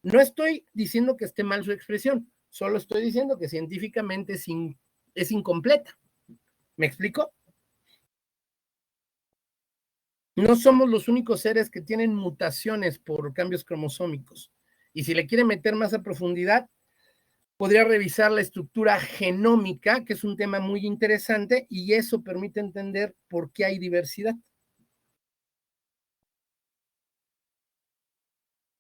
No estoy diciendo que esté mal su expresión, solo estoy diciendo que científicamente es incompleta. ¿Me explico? No somos los únicos seres que tienen mutaciones por cambios cromosómicos. Y si le quiere meter más a profundidad, podría revisar la estructura genómica, que es un tema muy interesante, y eso permite entender por qué hay diversidad.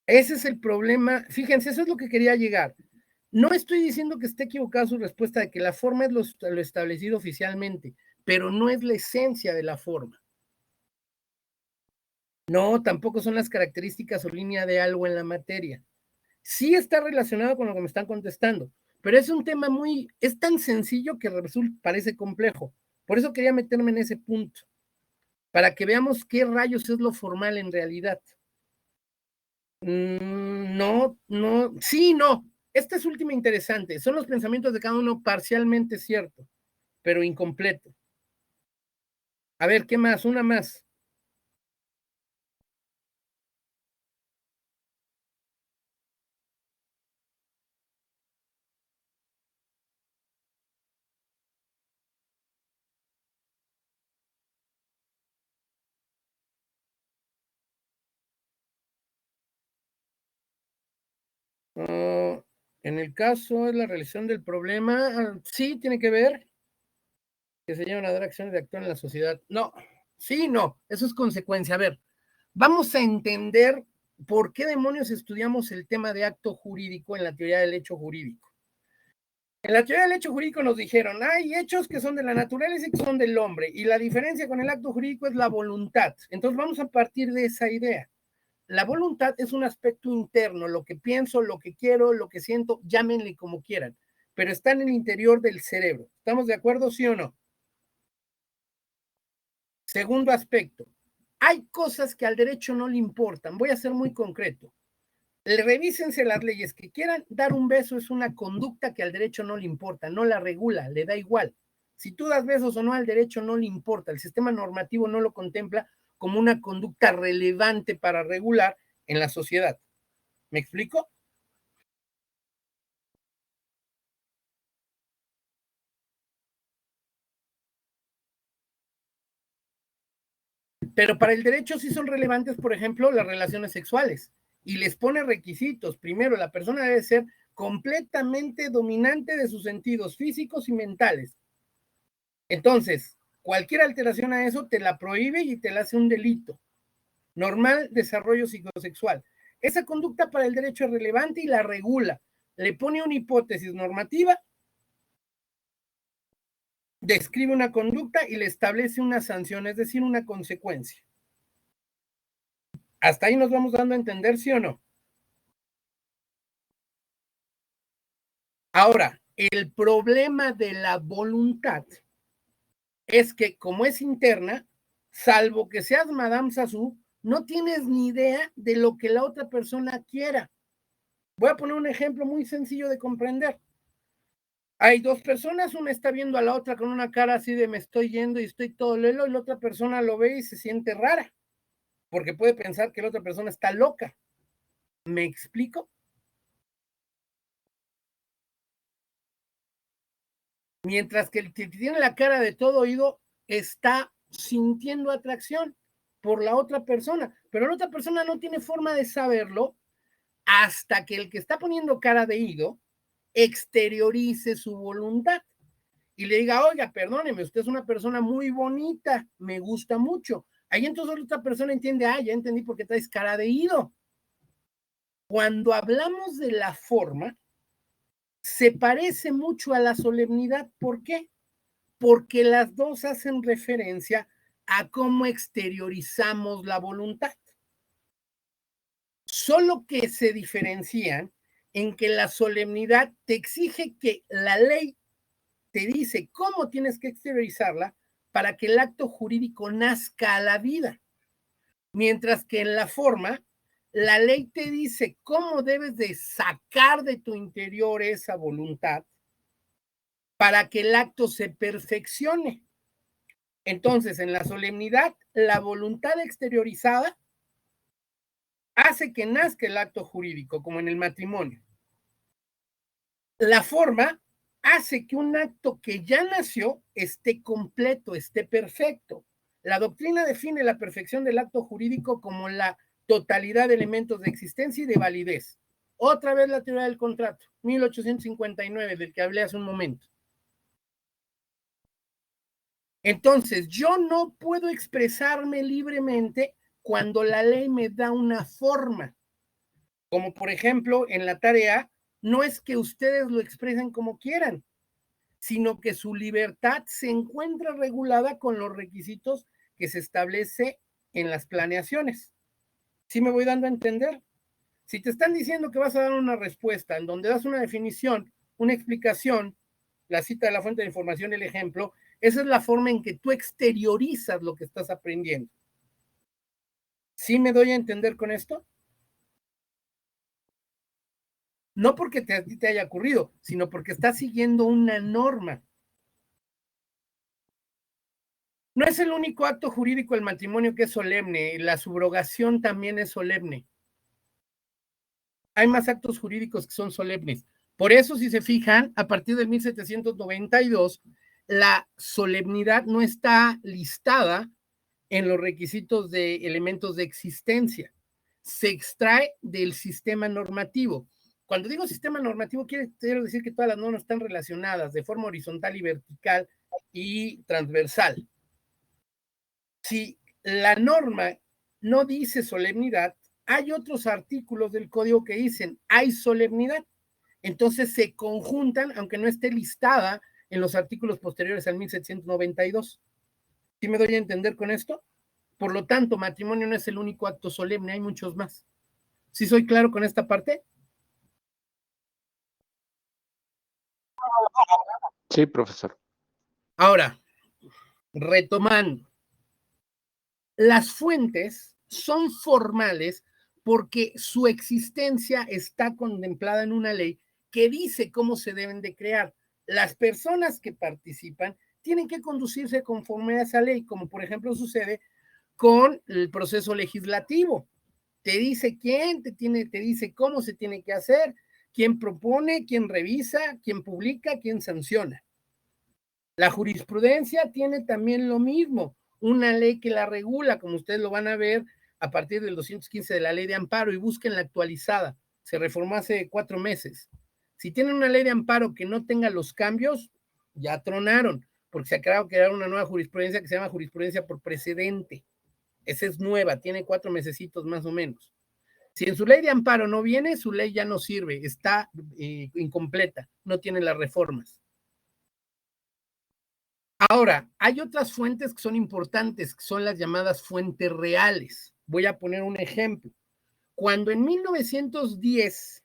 Ese es el problema. Fíjense, eso es lo que quería llegar. No estoy diciendo que esté equivocada su respuesta de que la forma es lo establecido oficialmente, pero no es la esencia de la forma. No, tampoco son las características o línea de algo en la materia. Sí está relacionado con lo que me están contestando, pero es un tema es tan sencillo que parece complejo. Por eso quería meterme en ese punto, para que veamos qué rayos es lo formal en realidad. No, no, sí, no. Esta es última interesante. Son los pensamientos de cada uno parcialmente cierto, pero incompleto. A ver, ¿qué más? Una más. En el caso de la realización del problema, sí tiene que ver que se llevan a dar acciones de actuar en la sociedad. No, sí, no, eso es consecuencia. A ver, vamos a entender por qué demonios estudiamos el tema de acto jurídico en la teoría del hecho jurídico. En la teoría del hecho jurídico nos dijeron, hay hechos que son de la naturaleza y que son del hombre, y la diferencia con el acto jurídico es la voluntad. Entonces vamos a partir de esa idea. La voluntad es un aspecto interno, lo que pienso, lo que quiero, lo que siento, llámenle como quieran, pero está en el interior del cerebro. ¿Estamos de acuerdo, sí o no? Segundo aspecto, hay cosas que al derecho no le importan. Voy a ser muy concreto. Revísense las leyes que quieran. Dar un beso es una conducta que al derecho no le importa, no la regula, le da igual. Si tú das besos o no, al derecho no le importa. El sistema normativo no lo contempla como una conducta relevante para regular en la sociedad. ¿Me explico? Pero para el derecho sí son relevantes, por ejemplo, las relaciones sexuales. Y les pone requisitos. Primero, la persona debe ser completamente dominante de sus sentidos físicos y mentales. Entonces, cualquier alteración a eso te la prohíbe y te la hace un delito. Normal desarrollo psicosexual. Esa conducta para el derecho es relevante y la regula. Le pone una hipótesis normativa, describe una conducta y le establece una sanción, es decir, una consecuencia. Hasta ahí nos vamos dando a entender, ¿sí o no? Ahora, el problema de la voluntad es que como es interna, salvo que seas Madame Sassou, no tienes ni idea de lo que la otra persona quiera. Voy a poner un ejemplo muy sencillo de comprender. Hay dos personas, una está viendo a la otra con una cara así de me estoy yendo y estoy todo lelo, y la otra persona lo ve y se siente rara, porque puede pensar que la otra persona está loca. ¿Me explico? Mientras que el que tiene la cara de todo oído está sintiendo atracción por la otra persona, pero la otra persona no tiene forma de saberlo hasta que el que está poniendo cara de oído exteriorice su voluntad y le diga, oiga, perdóneme, usted es una persona muy bonita, me gusta mucho. Ahí entonces la otra persona entiende, ya entendí por qué traes cara de oído. Cuando hablamos de la forma, se parece mucho a la solemnidad. ¿Por qué? Porque las dos hacen referencia a cómo exteriorizamos la voluntad. Solo que se diferencian en que la solemnidad te exige que la ley te dice cómo tienes que exteriorizarla para que el acto jurídico nazca a la vida. Mientras que en la forma, la ley te dice cómo debes de sacar de tu interior esa voluntad para que el acto se perfeccione. Entonces, en la solemnidad, la voluntad exteriorizada hace que nazca el acto jurídico, como en el matrimonio. La forma hace que un acto que ya nació esté completo, esté perfecto. La doctrina define la perfección del acto jurídico como la totalidad de elementos de existencia y de validez. Otra vez la teoría del contrato, 1859, del que hablé hace un momento. Entonces, yo no puedo expresarme libremente cuando la ley me da una forma. Como por ejemplo, en la tarea, no es que ustedes lo expresen como quieran, sino que su libertad se encuentra regulada con los requisitos que se establece en las planeaciones. ¿Sí me voy dando a entender? Si te están diciendo que vas a dar una respuesta en donde das una definición, una explicación, la cita de la fuente de información, el ejemplo, esa es la forma en que tú exteriorizas lo que estás aprendiendo. ¿Sí me doy a entender con esto? No porque a ti te haya ocurrido, sino porque estás siguiendo una norma. No es el único acto jurídico el matrimonio que es solemne, la subrogación también es solemne. Hay más actos jurídicos que son solemnes. Por eso, si se fijan, a partir del 1792, la solemnidad no está listada en los requisitos de elementos de existencia. Se extrae del sistema normativo. Cuando digo sistema normativo, quiero decir que todas las normas están relacionadas de forma horizontal y vertical y transversal. Si la norma no dice solemnidad, hay otros artículos del código que dicen hay solemnidad. Entonces se conjuntan, aunque no esté listada en los artículos posteriores al 1792. ¿Sí me doy a entender con esto? Por lo tanto, matrimonio no es el único acto solemne, hay muchos más. ¿Sí soy claro con esta parte? Sí, profesor. Ahora, retomando, las fuentes son formales porque su existencia está contemplada en una ley que dice cómo se deben de crear. Las personas que participan tienen que conducirse conforme a esa ley, como por ejemplo sucede con el proceso legislativo. Te dice quién, te dice cómo se tiene que hacer, quién propone, quién revisa, quién publica, quién sanciona. La jurisprudencia tiene también lo mismo, una ley que la regula, como ustedes lo van a ver a partir del 215 de la ley de amparo, y busquen la actualizada, se reformó hace 4 meses. Si tienen una ley de amparo que no tenga los cambios, ya tronaron, porque se acaba de crear una nueva jurisprudencia que se llama jurisprudencia por precedente. Esa es nueva, tiene 4 mesecitos más o menos. Si en su ley de amparo no viene, su ley ya no sirve, está incompleta, no tiene las reformas. Ahora, hay otras fuentes que son importantes, que son las llamadas fuentes reales. Voy a poner un ejemplo. Cuando en 1910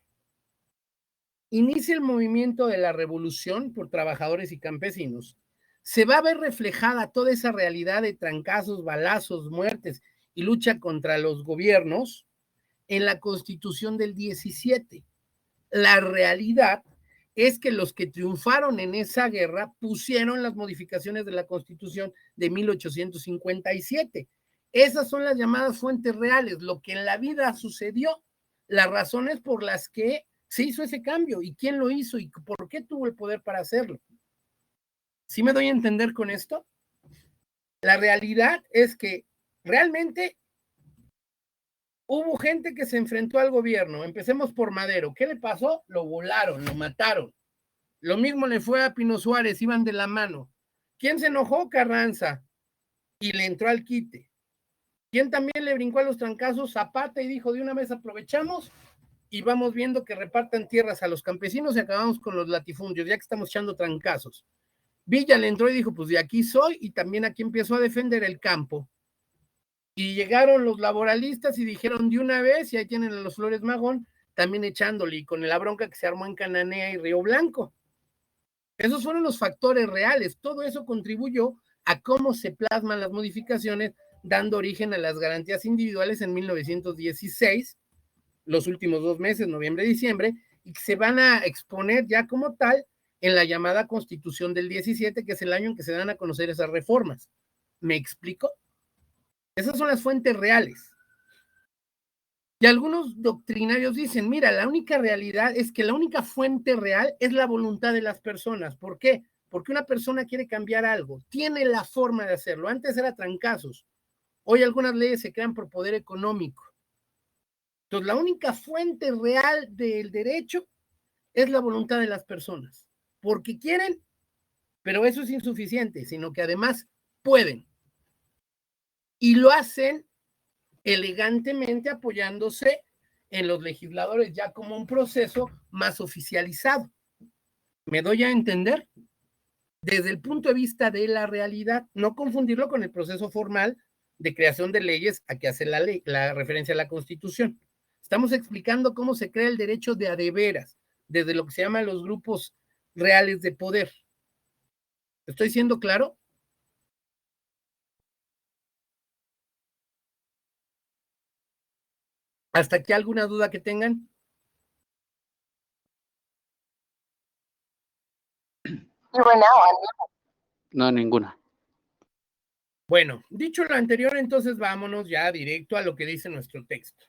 inicia el movimiento de la revolución por trabajadores y campesinos, se va a ver reflejada toda esa realidad de trancazos, balazos, muertes y lucha contra los gobiernos en la Constitución del 17. La realidad es que los que triunfaron en esa guerra pusieron las modificaciones de la Constitución de 1857. Esas son las llamadas fuentes reales, lo que en la vida sucedió, las razones por las que se hizo ese cambio y quién lo hizo y por qué tuvo el poder para hacerlo. ¿Sí me doy a entender con esto? La realidad es que realmente hubo gente que se enfrentó al gobierno. Empecemos por Madero. ¿Qué le pasó? Lo volaron, lo mataron. Lo mismo le fue a Pino Suárez, iban de la mano. ¿Quién se enojó? Carranza. Y le entró al quite. ¿Quién también le brincó a los trancazos? Zapata, y dijo, de una vez aprovechamos y vamos viendo que repartan tierras a los campesinos y acabamos con los latifundios, ya que estamos echando trancazos. Villa le entró y dijo, pues de aquí soy, y también aquí empezó a defender el campo. Y llegaron los laboralistas y dijeron de una vez, y ahí tienen a los Flores Magón, también echándole, y con la bronca que se armó en Cananea y Río Blanco. Esos fueron los factores reales. Todo eso contribuyó a cómo se plasman las modificaciones, dando origen a las garantías individuales en 1916, los últimos 2 meses, noviembre y diciembre, y que se van a exponer ya como tal en la llamada Constitución del 17, que es el año en que se dan a conocer esas reformas. ¿Me explico? Esas son las fuentes reales. Y algunos doctrinarios dicen, mira, la única realidad es que la única fuente real es la voluntad de las personas. ¿Por qué? Porque una persona quiere cambiar algo, tiene la forma de hacerlo. Antes era trancazos. Hoy algunas leyes se crean por poder económico. Entonces, la única fuente real del derecho es la voluntad de las personas. Porque quieren, pero eso es insuficiente, sino que además pueden. Y lo hacen elegantemente apoyándose en los legisladores ya como un proceso más oficializado. ¿Me doy a entender? Desde el punto de vista de la realidad, no confundirlo con el proceso formal de creación de leyes a que hace la ley, la referencia a la Constitución. Estamos explicando cómo se crea el derecho de a de veras, desde lo que se llama los grupos reales de poder. ¿Estoy siendo claro? ¿Hasta aquí alguna duda que tengan? No, ninguna. Bueno, dicho lo anterior, entonces vámonos ya directo a lo que dice nuestro texto.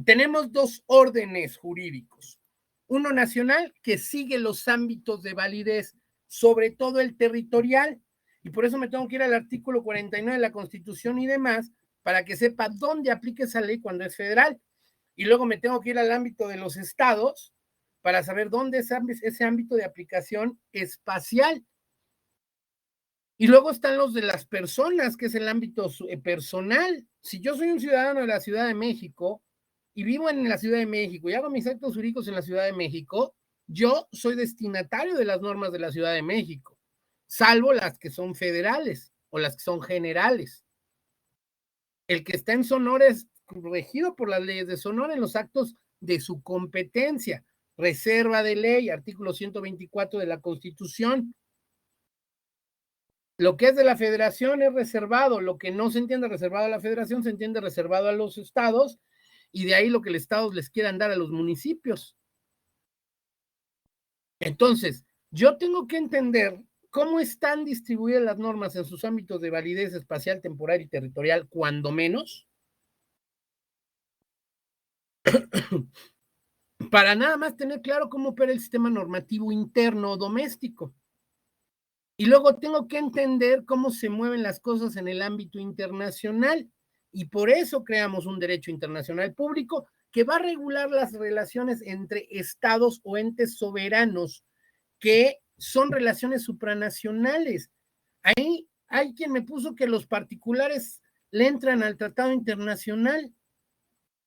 Tenemos 2 órdenes jurídicos. Uno nacional que sigue los ámbitos de validez, sobre todo el territorial, y por eso me tengo que ir al artículo 49 de la Constitución y demás, para que sepa dónde aplica esa ley cuando es federal. Y luego me tengo que ir al ámbito de los estados para saber dónde es ese ámbito de aplicación espacial. Y luego están los de las personas, que es el ámbito personal. Si yo soy un ciudadano de la Ciudad de México y vivo en la Ciudad de México y hago mis actos jurídicos en la Ciudad de México, yo soy destinatario de las normas de la Ciudad de México, salvo las que son federales o las que son generales. El que está en Sonora es regido por las leyes de Sonora en los actos de su competencia. Reserva de ley, artículo 124 de la Constitución. Lo que es de la federación es reservado, lo que no se entiende reservado a la federación se entiende reservado a los estados, y de ahí lo que los estados les quieran dar a los municipios. Entonces, yo tengo que entender cómo están distribuidas las normas en sus ámbitos de validez espacial, temporal y territorial, cuando menos, para nada más tener claro cómo opera el sistema normativo interno doméstico. Y luego tengo que entender cómo se mueven las cosas en el ámbito internacional. Y por eso creamos un derecho internacional público que va a regular las relaciones entre estados o entes soberanos, que son relaciones supranacionales. Ahí hay quien me puso que los particulares le entran al tratado internacional.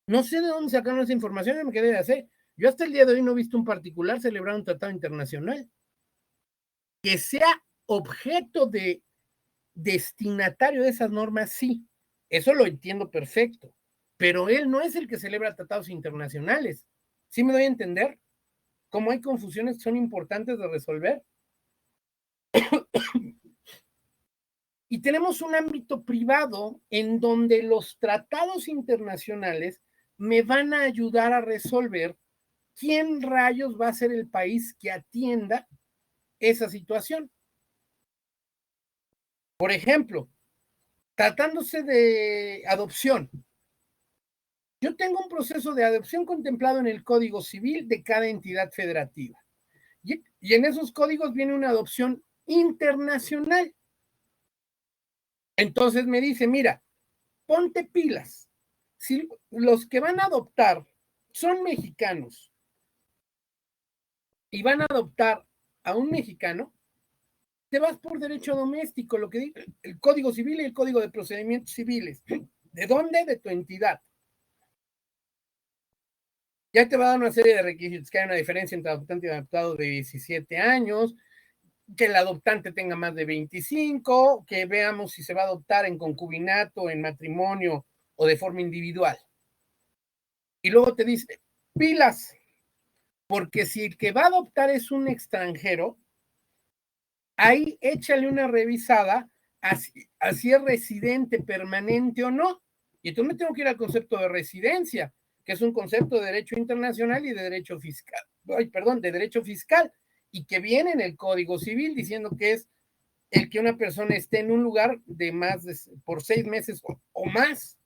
No sé de dónde sacaron esa información, me quedé de hacer. Yo hasta el día de hoy no he visto un particular celebrar un tratado internacional que sea objeto de destinatario de esas normas, sí, eso lo entiendo perfecto, pero él no es el que celebra tratados internacionales. ¿Sí me doy a entender? ¿Cómo hay confusiones que son importantes de resolver? Y tenemos un ámbito privado en donde los tratados internacionales me van a ayudar a resolver quién rayos va a ser el país que atienda esa situación. Por ejemplo, tratándose de adopción, yo tengo un proceso de adopción contemplado en el Código Civil de cada entidad federativa. Y en esos códigos viene una adopción internacional. Entonces me dice, mira, ponte pilas. Si los que van a adoptar son mexicanos y van a adoptar a un mexicano, te vas por derecho doméstico, lo que dice el Código Civil y el Código de Procedimientos Civiles. ¿De dónde? De tu entidad. Ya te va a dar una serie de requisitos, que hay una diferencia entre adoptante y adoptado de 17 años, que el adoptante tenga más de 25, que veamos si se va a adoptar en concubinato, en matrimonio o de forma individual. Y luego te dice, pilas, porque si el que va a adoptar es un extranjero, ahí échale una revisada así es residente permanente o no. Y entonces me tengo que ir al concepto de residencia, que es un concepto de derecho internacional y de derecho fiscal, de derecho fiscal, y que viene en el Código Civil diciendo que es el que una persona esté en un lugar de por 6 meses o más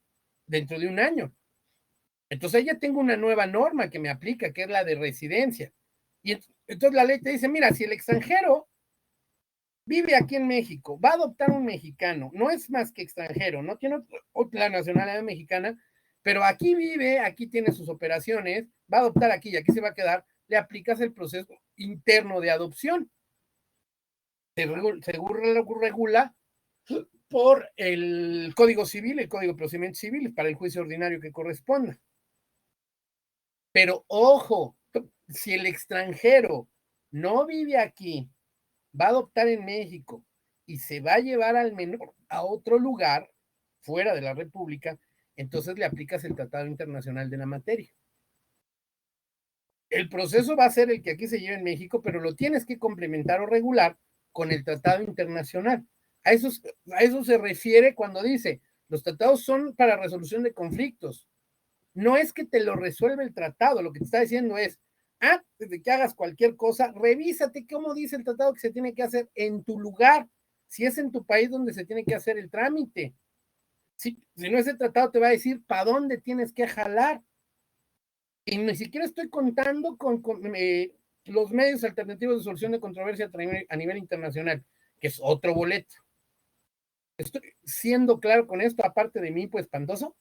dentro de un año. Entonces ya tengo una nueva norma que me aplica, que es la de residencia. Y entonces la ley te dice, mira, si el extranjero vive aquí en México, va a adoptar un mexicano, no es más que extranjero, no tiene la nacionalidad mexicana, pero aquí vive, aquí tiene sus operaciones, va a adoptar aquí y aquí se va a quedar, le aplicas el proceso interno de adopción. Según regula por el Código Civil, el Código de Procedimientos Civiles, para el juicio ordinario que corresponda. Pero ojo, si el extranjero no vive aquí, va a adoptar en México y se va a llevar al menor a otro lugar fuera de la República, entonces le aplicas el Tratado Internacional de la materia. El proceso va a ser el que aquí se lleva en México, pero lo tienes que complementar o regular con el Tratado Internacional. A eso se refiere cuando dice, los tratados son para resolución de conflictos. No es que te lo resuelve el tratado, lo que te está diciendo es, antes de que hagas cualquier cosa, revísate cómo dice el tratado que se tiene que hacer en tu lugar, si es en tu país donde se tiene que hacer el trámite. Si no es el tratado, te va a decir para dónde tienes que jalar. Y ni siquiera estoy contando con los medios alternativos de solución de controversia a nivel internacional, que es otro boleto. Estoy siendo claro con esto, aparte de mí, pues espantoso.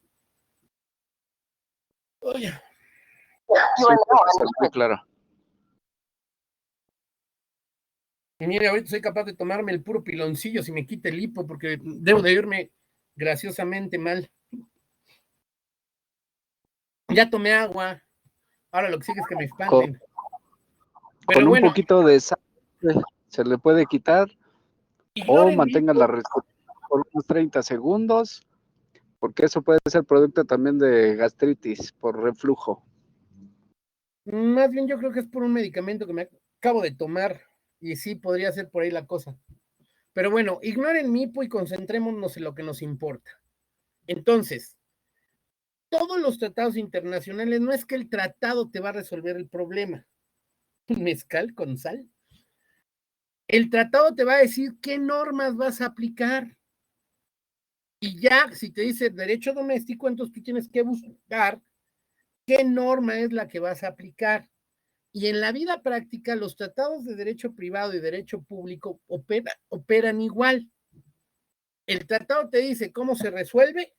Oye. Sí, muy claro. Y mire, ahorita soy capaz de tomarme el puro piloncillo si me quita el hipo, porque debo de irme graciosamente mal. Ya tomé agua. Ahora lo que sigue es que me espanten. Con un poquito de sal se le puede quitar, o mantenga la respiración por unos 30 segundos, porque eso puede ser producto también de gastritis por reflujo. Más bien yo creo que es por un medicamento que me acabo de tomar, y sí, podría ser por ahí la cosa. Pero bueno, ignoren mi hipo y concentrémonos en lo que nos importa. Entonces, todos los tratados internacionales, no es que el tratado te va a resolver el problema. Mezcal con sal. El tratado te va a decir qué normas vas a aplicar. Y ya, si te dice derecho doméstico, entonces tú tienes que buscar qué norma es la que vas a aplicar. Y en la vida práctica, los tratados de derecho privado y derecho público operan igual. El tratado te dice cómo se resuelve,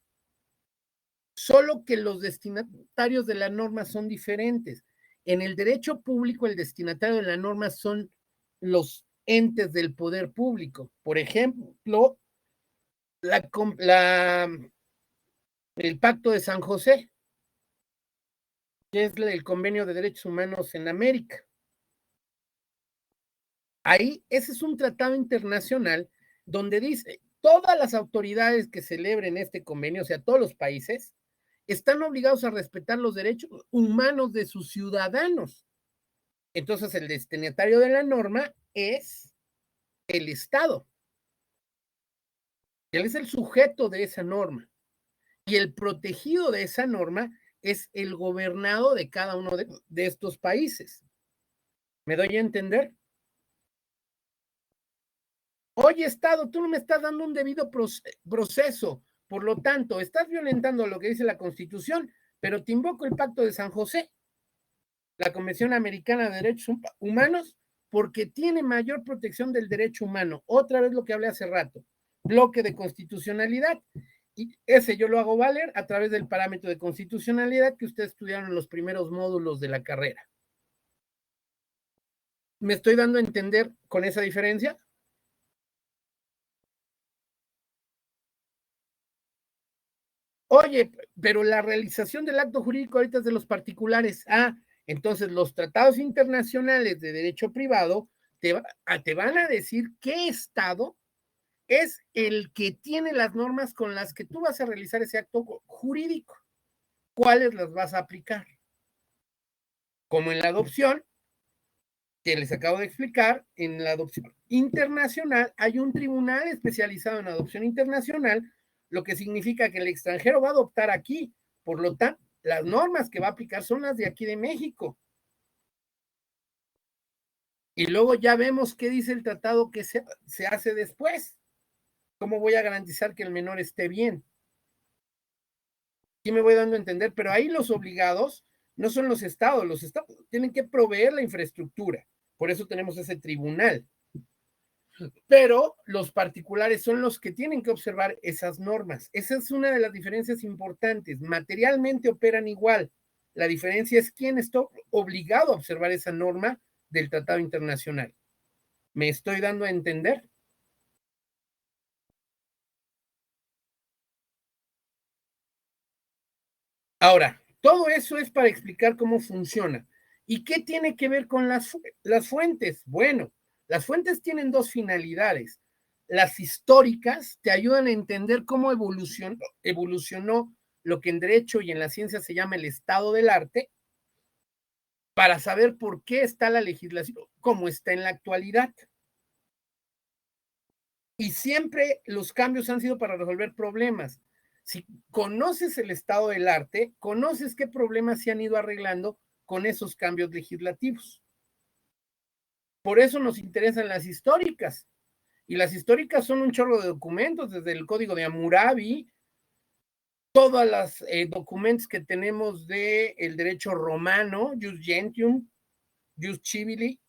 solo que los destinatarios de la norma son diferentes. En el derecho público, el destinatario de la norma son los entes del poder público. Por ejemplo, el Pacto de San José, que es el Convenio de Derechos Humanos en América. Ahí, ese es un tratado internacional donde dice, todas las autoridades que celebren este convenio, o sea, todos los países, están obligados a respetar los derechos humanos de sus ciudadanos. Entonces, el destinatario de la norma es el Estado. Él es el sujeto de esa norma. Y el protegido de esa norma es el gobernado de cada uno de estos países. ¿Me doy a entender? Oye, Estado, tú no me estás dando un debido proceso. Por lo tanto, estás violentando lo que dice la Constitución, pero te invoco el Pacto de San José, la Convención Americana de Derechos Humanos, porque tiene mayor protección del derecho humano. Otra vez lo que hablé hace rato, bloque de constitucionalidad. Y ese yo lo hago valer a través del parámetro de constitucionalidad que ustedes estudiaron en los primeros módulos de la carrera. ¿Me estoy dando a entender con esa diferencia? Oye, pero la realización del acto jurídico ahorita es de los particulares. Entonces los tratados internacionales de derecho privado te van a decir qué Estado es el que tiene las normas con las que tú vas a realizar ese acto jurídico. ¿Cuáles las vas a aplicar? Como en la adopción, que les acabo de explicar, en la adopción internacional hay un tribunal especializado en adopción internacional, lo que significa que el extranjero va a adoptar aquí. Por lo tanto, las normas que va a aplicar son las de aquí de México. Y luego ya vemos qué dice el tratado que se hace después. ¿Cómo voy a garantizar que el menor esté bien? Sí me voy dando a entender, pero ahí los obligados no son los estados tienen que proveer la infraestructura. Por eso tenemos ese tribunal. Pero los particulares son los que tienen que observar esas normas. Esa es una de las diferencias importantes. Materialmente operan igual. La diferencia es quién está obligado a observar esa norma del tratado internacional. ¿Me estoy dando a entender? Ahora, todo eso es para explicar cómo funciona. ¿Y qué tiene que ver con las fuentes? Bueno, las fuentes tienen dos finalidades. Las históricas te ayudan a entender cómo evolucionó lo que en derecho y en la ciencia se llama el estado del arte, para saber por qué está la legislación como está en la actualidad. Y siempre los cambios han sido para resolver problemas. Si conoces el estado del arte, conoces qué problemas se han ido arreglando con esos cambios legislativos. Por eso nos interesan las históricas. Y las históricas son un chorro de documentos, desde el Código de Hammurabi, todos los documentos que tenemos del derecho romano, Jus Gentium, Jus Civili,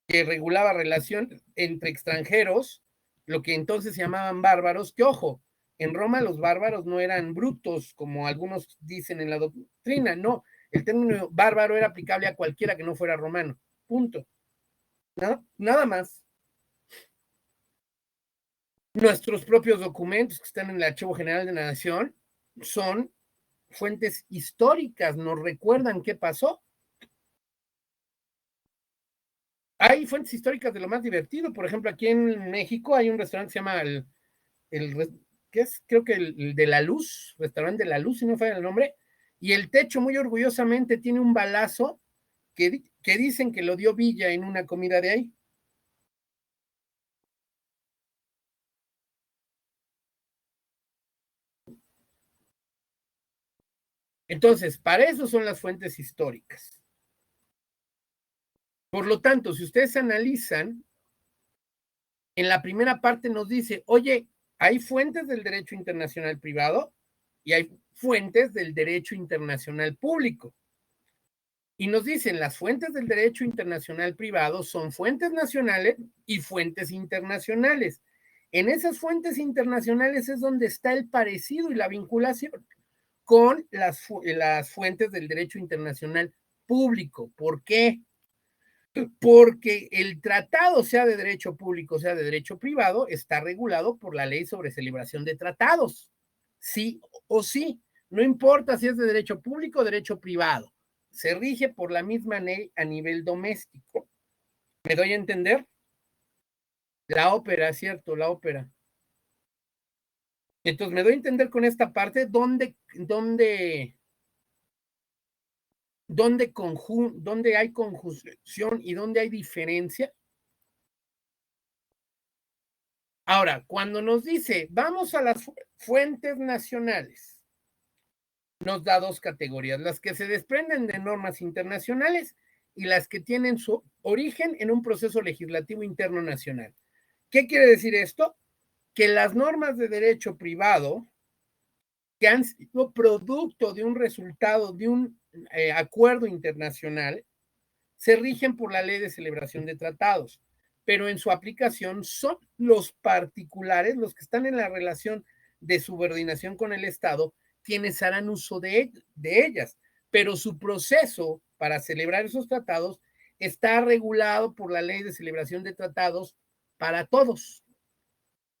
que regulaba relación entre extranjeros, lo que entonces se llamaban bárbaros, que ojo, en Roma los bárbaros no eran brutos, como algunos dicen en la doctrina, no, el término bárbaro era aplicable a cualquiera que no fuera romano, punto. Nada más. Nuestros propios documentos que están en el Archivo General de la Nación son fuentes históricas, nos recuerdan qué pasó. Hay fuentes históricas de lo más divertido. Por ejemplo, aquí en México hay un restaurante que se llama ¿qué es? Creo que el de la Luz, restaurante de la Luz, si no falla el nombre, y el techo muy orgullosamente tiene un balazo que dicen que lo dio Villa en una comida de ahí. Entonces, para eso son las fuentes históricas. Por lo tanto, si ustedes analizan, en la primera parte nos dice, oye, hay fuentes del derecho internacional privado y hay fuentes del derecho internacional público. Y nos dicen, las fuentes del derecho internacional privado son fuentes nacionales y fuentes internacionales. En esas fuentes internacionales es donde está el parecido y la vinculación con las fuentes del derecho internacional público. ¿Por qué? Porque el tratado, sea de derecho público, sea de derecho privado, está regulado por la ley sobre celebración de tratados. Sí o sí, no importa si es de derecho público o derecho privado, se rige por la misma ley a nivel doméstico. ¿Me doy a entender? La ópera, cierto, la ópera. Entonces, me doy a entender con esta parte dónde hay conjunción y dónde hay diferencia. Ahora, cuando nos dice, vamos a las fuentes nacionales, nos da dos categorías, las que se desprenden de normas internacionales y las que tienen su origen en un proceso legislativo interno nacional. ¿Qué quiere decir esto? Que las normas de derecho privado que han sido producto de un resultado de un acuerdo internacional se rigen por la ley de celebración de tratados, pero en su aplicación son los particulares, los que están en la relación de subordinación con el Estado, quienes harán uso de ellas, pero su proceso para celebrar esos tratados está regulado por la ley de celebración de tratados para todos.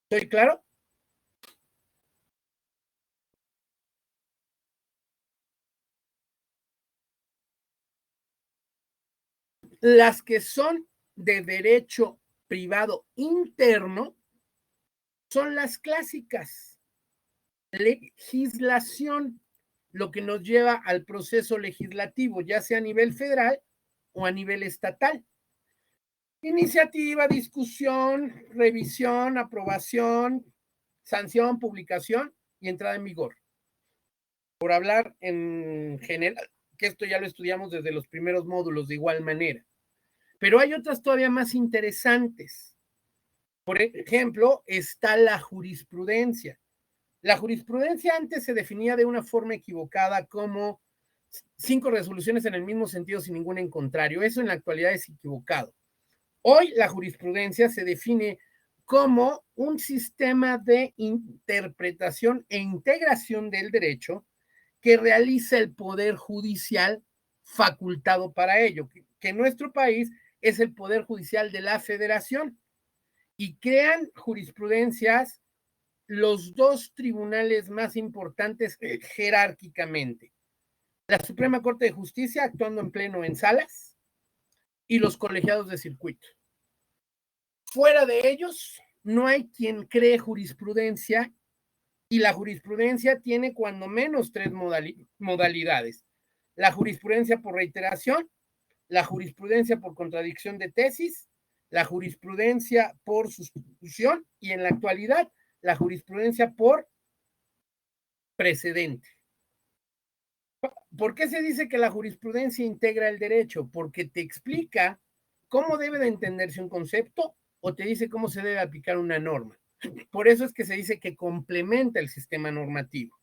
¿Estoy claro? Las que son de derecho privado interno son las clásicas. Legislación, lo que nos lleva al proceso legislativo, ya sea a nivel federal o a nivel estatal. Iniciativa, discusión, revisión, aprobación, sanción, publicación y entrada en vigor. Por hablar en general, que esto ya lo estudiamos desde los primeros módulos de igual manera. Pero hay otras todavía más interesantes. Por ejemplo, está la jurisprudencia. La jurisprudencia antes se definía de una forma equivocada como 5 resoluciones en el mismo sentido sin ningún en contrario. Eso en la actualidad es equivocado. Hoy la jurisprudencia se define como un sistema de interpretación e integración del derecho que realiza el Poder Judicial facultado para ello, que en nuestro país es el Poder Judicial de la Federación, y crean jurisprudencias los 2 tribunales más importantes jerárquicamente. La Suprema Corte de Justicia actuando en pleno en salas y los colegiados de circuito. Fuera de ellos, no hay quien cree jurisprudencia y la jurisprudencia tiene cuando menos 3 modalidades. La jurisprudencia por reiteración, la jurisprudencia por contradicción de tesis, la jurisprudencia por sustitución y en la actualidad la jurisprudencia por precedente. ¿Por qué se dice que la jurisprudencia integra el derecho? Porque te explica cómo debe de entenderse un concepto o te dice cómo se debe aplicar una norma. Por eso es que se dice que complementa el sistema normativo.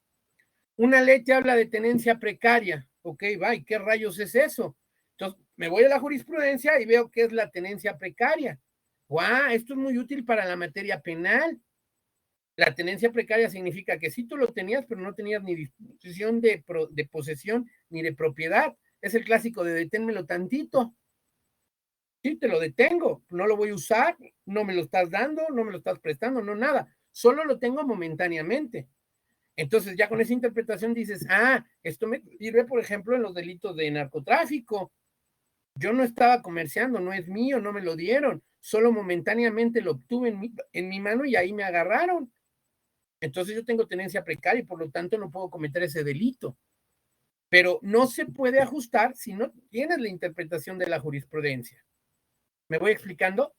Una ley te habla de tenencia precaria. Ok, va, ¿y qué rayos es eso? Entonces, me voy a la jurisprudencia y veo qué es la tenencia precaria. ¡Guau! Esto es muy útil para la materia penal. La tenencia precaria significa que sí tú lo tenías, pero no tenías ni disposición de posesión ni de propiedad. Es el clásico de deténmelo tantito. Sí, te lo detengo, no lo voy a usar, no me lo estás dando, no me lo estás prestando, no nada. Solo lo tengo momentáneamente. Entonces ya con esa interpretación dices, esto me sirve, por ejemplo, en los delitos de narcotráfico. Yo no estaba comerciando, no es mío, no me lo dieron, solo momentáneamente lo obtuve en mi mano y ahí me agarraron. Entonces yo tengo tenencia precaria y por lo tanto no puedo cometer ese delito. Pero no se puede ajustar si no tienes la interpretación de la jurisprudencia. ¿Me voy explicando?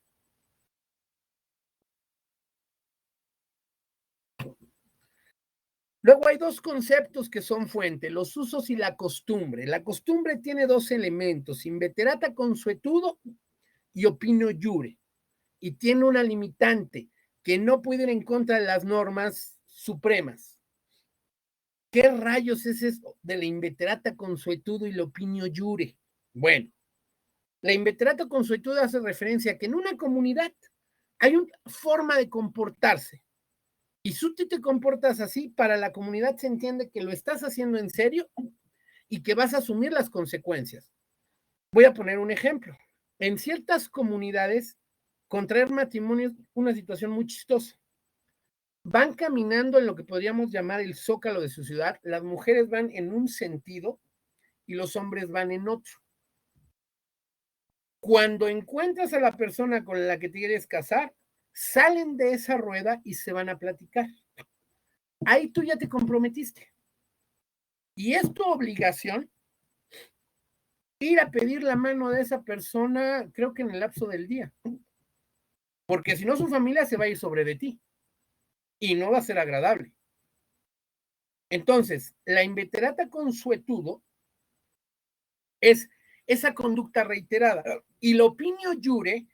Luego hay 2 conceptos que son fuente, los usos y la costumbre. La costumbre tiene 2 elementos, inveterata consuetudo y opinio iure. Y tiene una limitante, que no puede ir en contra de las normas supremas. ¿Qué rayos es eso de la inveterata consuetudo y la opinio iure? Bueno, la inveterata consuetudo hace referencia a que en una comunidad hay una forma de comportarse. Y si tú te comportas así, para la comunidad se entiende que lo estás haciendo en serio y que vas a asumir las consecuencias. Voy a poner un ejemplo. En ciertas comunidades, contraer matrimonio es una situación muy chistosa. Van caminando en lo que podríamos llamar el zócalo de su ciudad, las mujeres van en un sentido y los hombres van en otro. Cuando encuentras a la persona con la que te quieres casar, salen de esa rueda y se van a platicar. Ahí tú ya te comprometiste. Y es tu obligación ir a pedir la mano de esa persona, creo que en el lapso del día. Porque si no, su familia se va a ir sobre de ti. Y no va a ser agradable. Entonces, la inveterata consuetudo es esa conducta reiterada. Y la opinio iure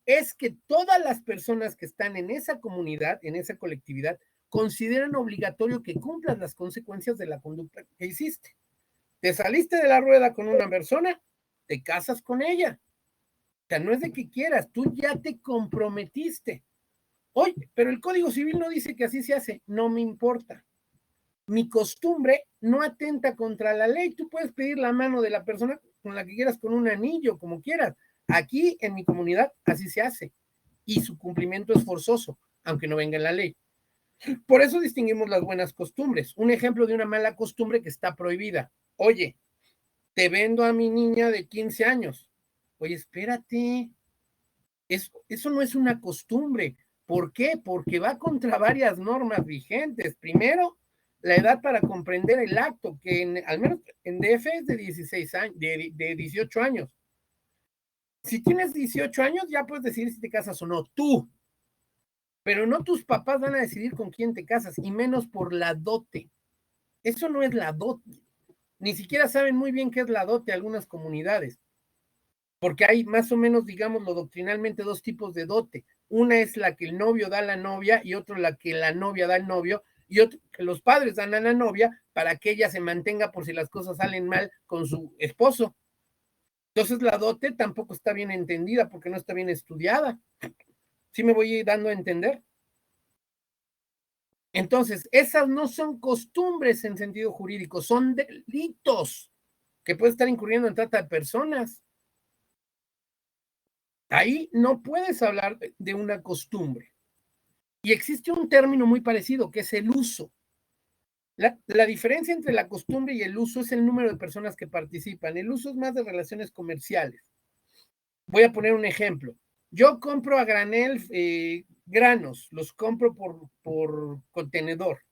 es que todas las personas que están en esa comunidad, en esa colectividad, consideran obligatorio que cumplas las consecuencias de la conducta que hiciste. Te saliste de la rueda con una persona, te casas con ella. O sea, no es de que quieras, tú ya te comprometiste. Oye, pero el Código Civil no dice que así se hace, no me importa. Mi costumbre no atenta contra la ley. Tú puedes pedir la mano de la persona con la que quieras, con un anillo, como quieras. Aquí en mi comunidad así se hace y su cumplimiento es forzoso, aunque no venga en la ley. Por eso distinguimos las buenas costumbres. Un ejemplo de una mala costumbre que está prohibida. Oye, te vendo a mi niña de 15 años. Oye, espérate, eso no es una costumbre. ¿Por qué? Porque va contra varias normas vigentes. Primero, la edad para comprender el acto, que al menos en DF es de 16 años, de 18 años. Si tienes 18 años, ya puedes decidir si te casas o no, tú. Pero no tus papás van a decidir con quién te casas, y menos por la dote. Eso no es la dote. Ni siquiera saben muy bien qué es la dote algunas comunidades. Porque hay más o menos, digámoslo doctrinalmente, dos tipos de dote. Una es la que el novio da a la novia y otra la que la novia da al novio y otra que los padres dan a la novia para que ella se mantenga por si las cosas salen mal con su esposo. Entonces la dote tampoco está bien entendida porque no está bien estudiada. ¿Sí me voy dando a entender? Entonces, esas no son costumbres en sentido jurídico, son delitos que puede estar incurriendo en trata de personas. Ahí no puedes hablar de una costumbre. Y existe un término muy parecido, que es el uso. La diferencia entre la costumbre y el uso es el número de personas que participan. El uso es más de relaciones comerciales. Voy a poner un ejemplo. Yo compro a granel granos, los compro por contenedor.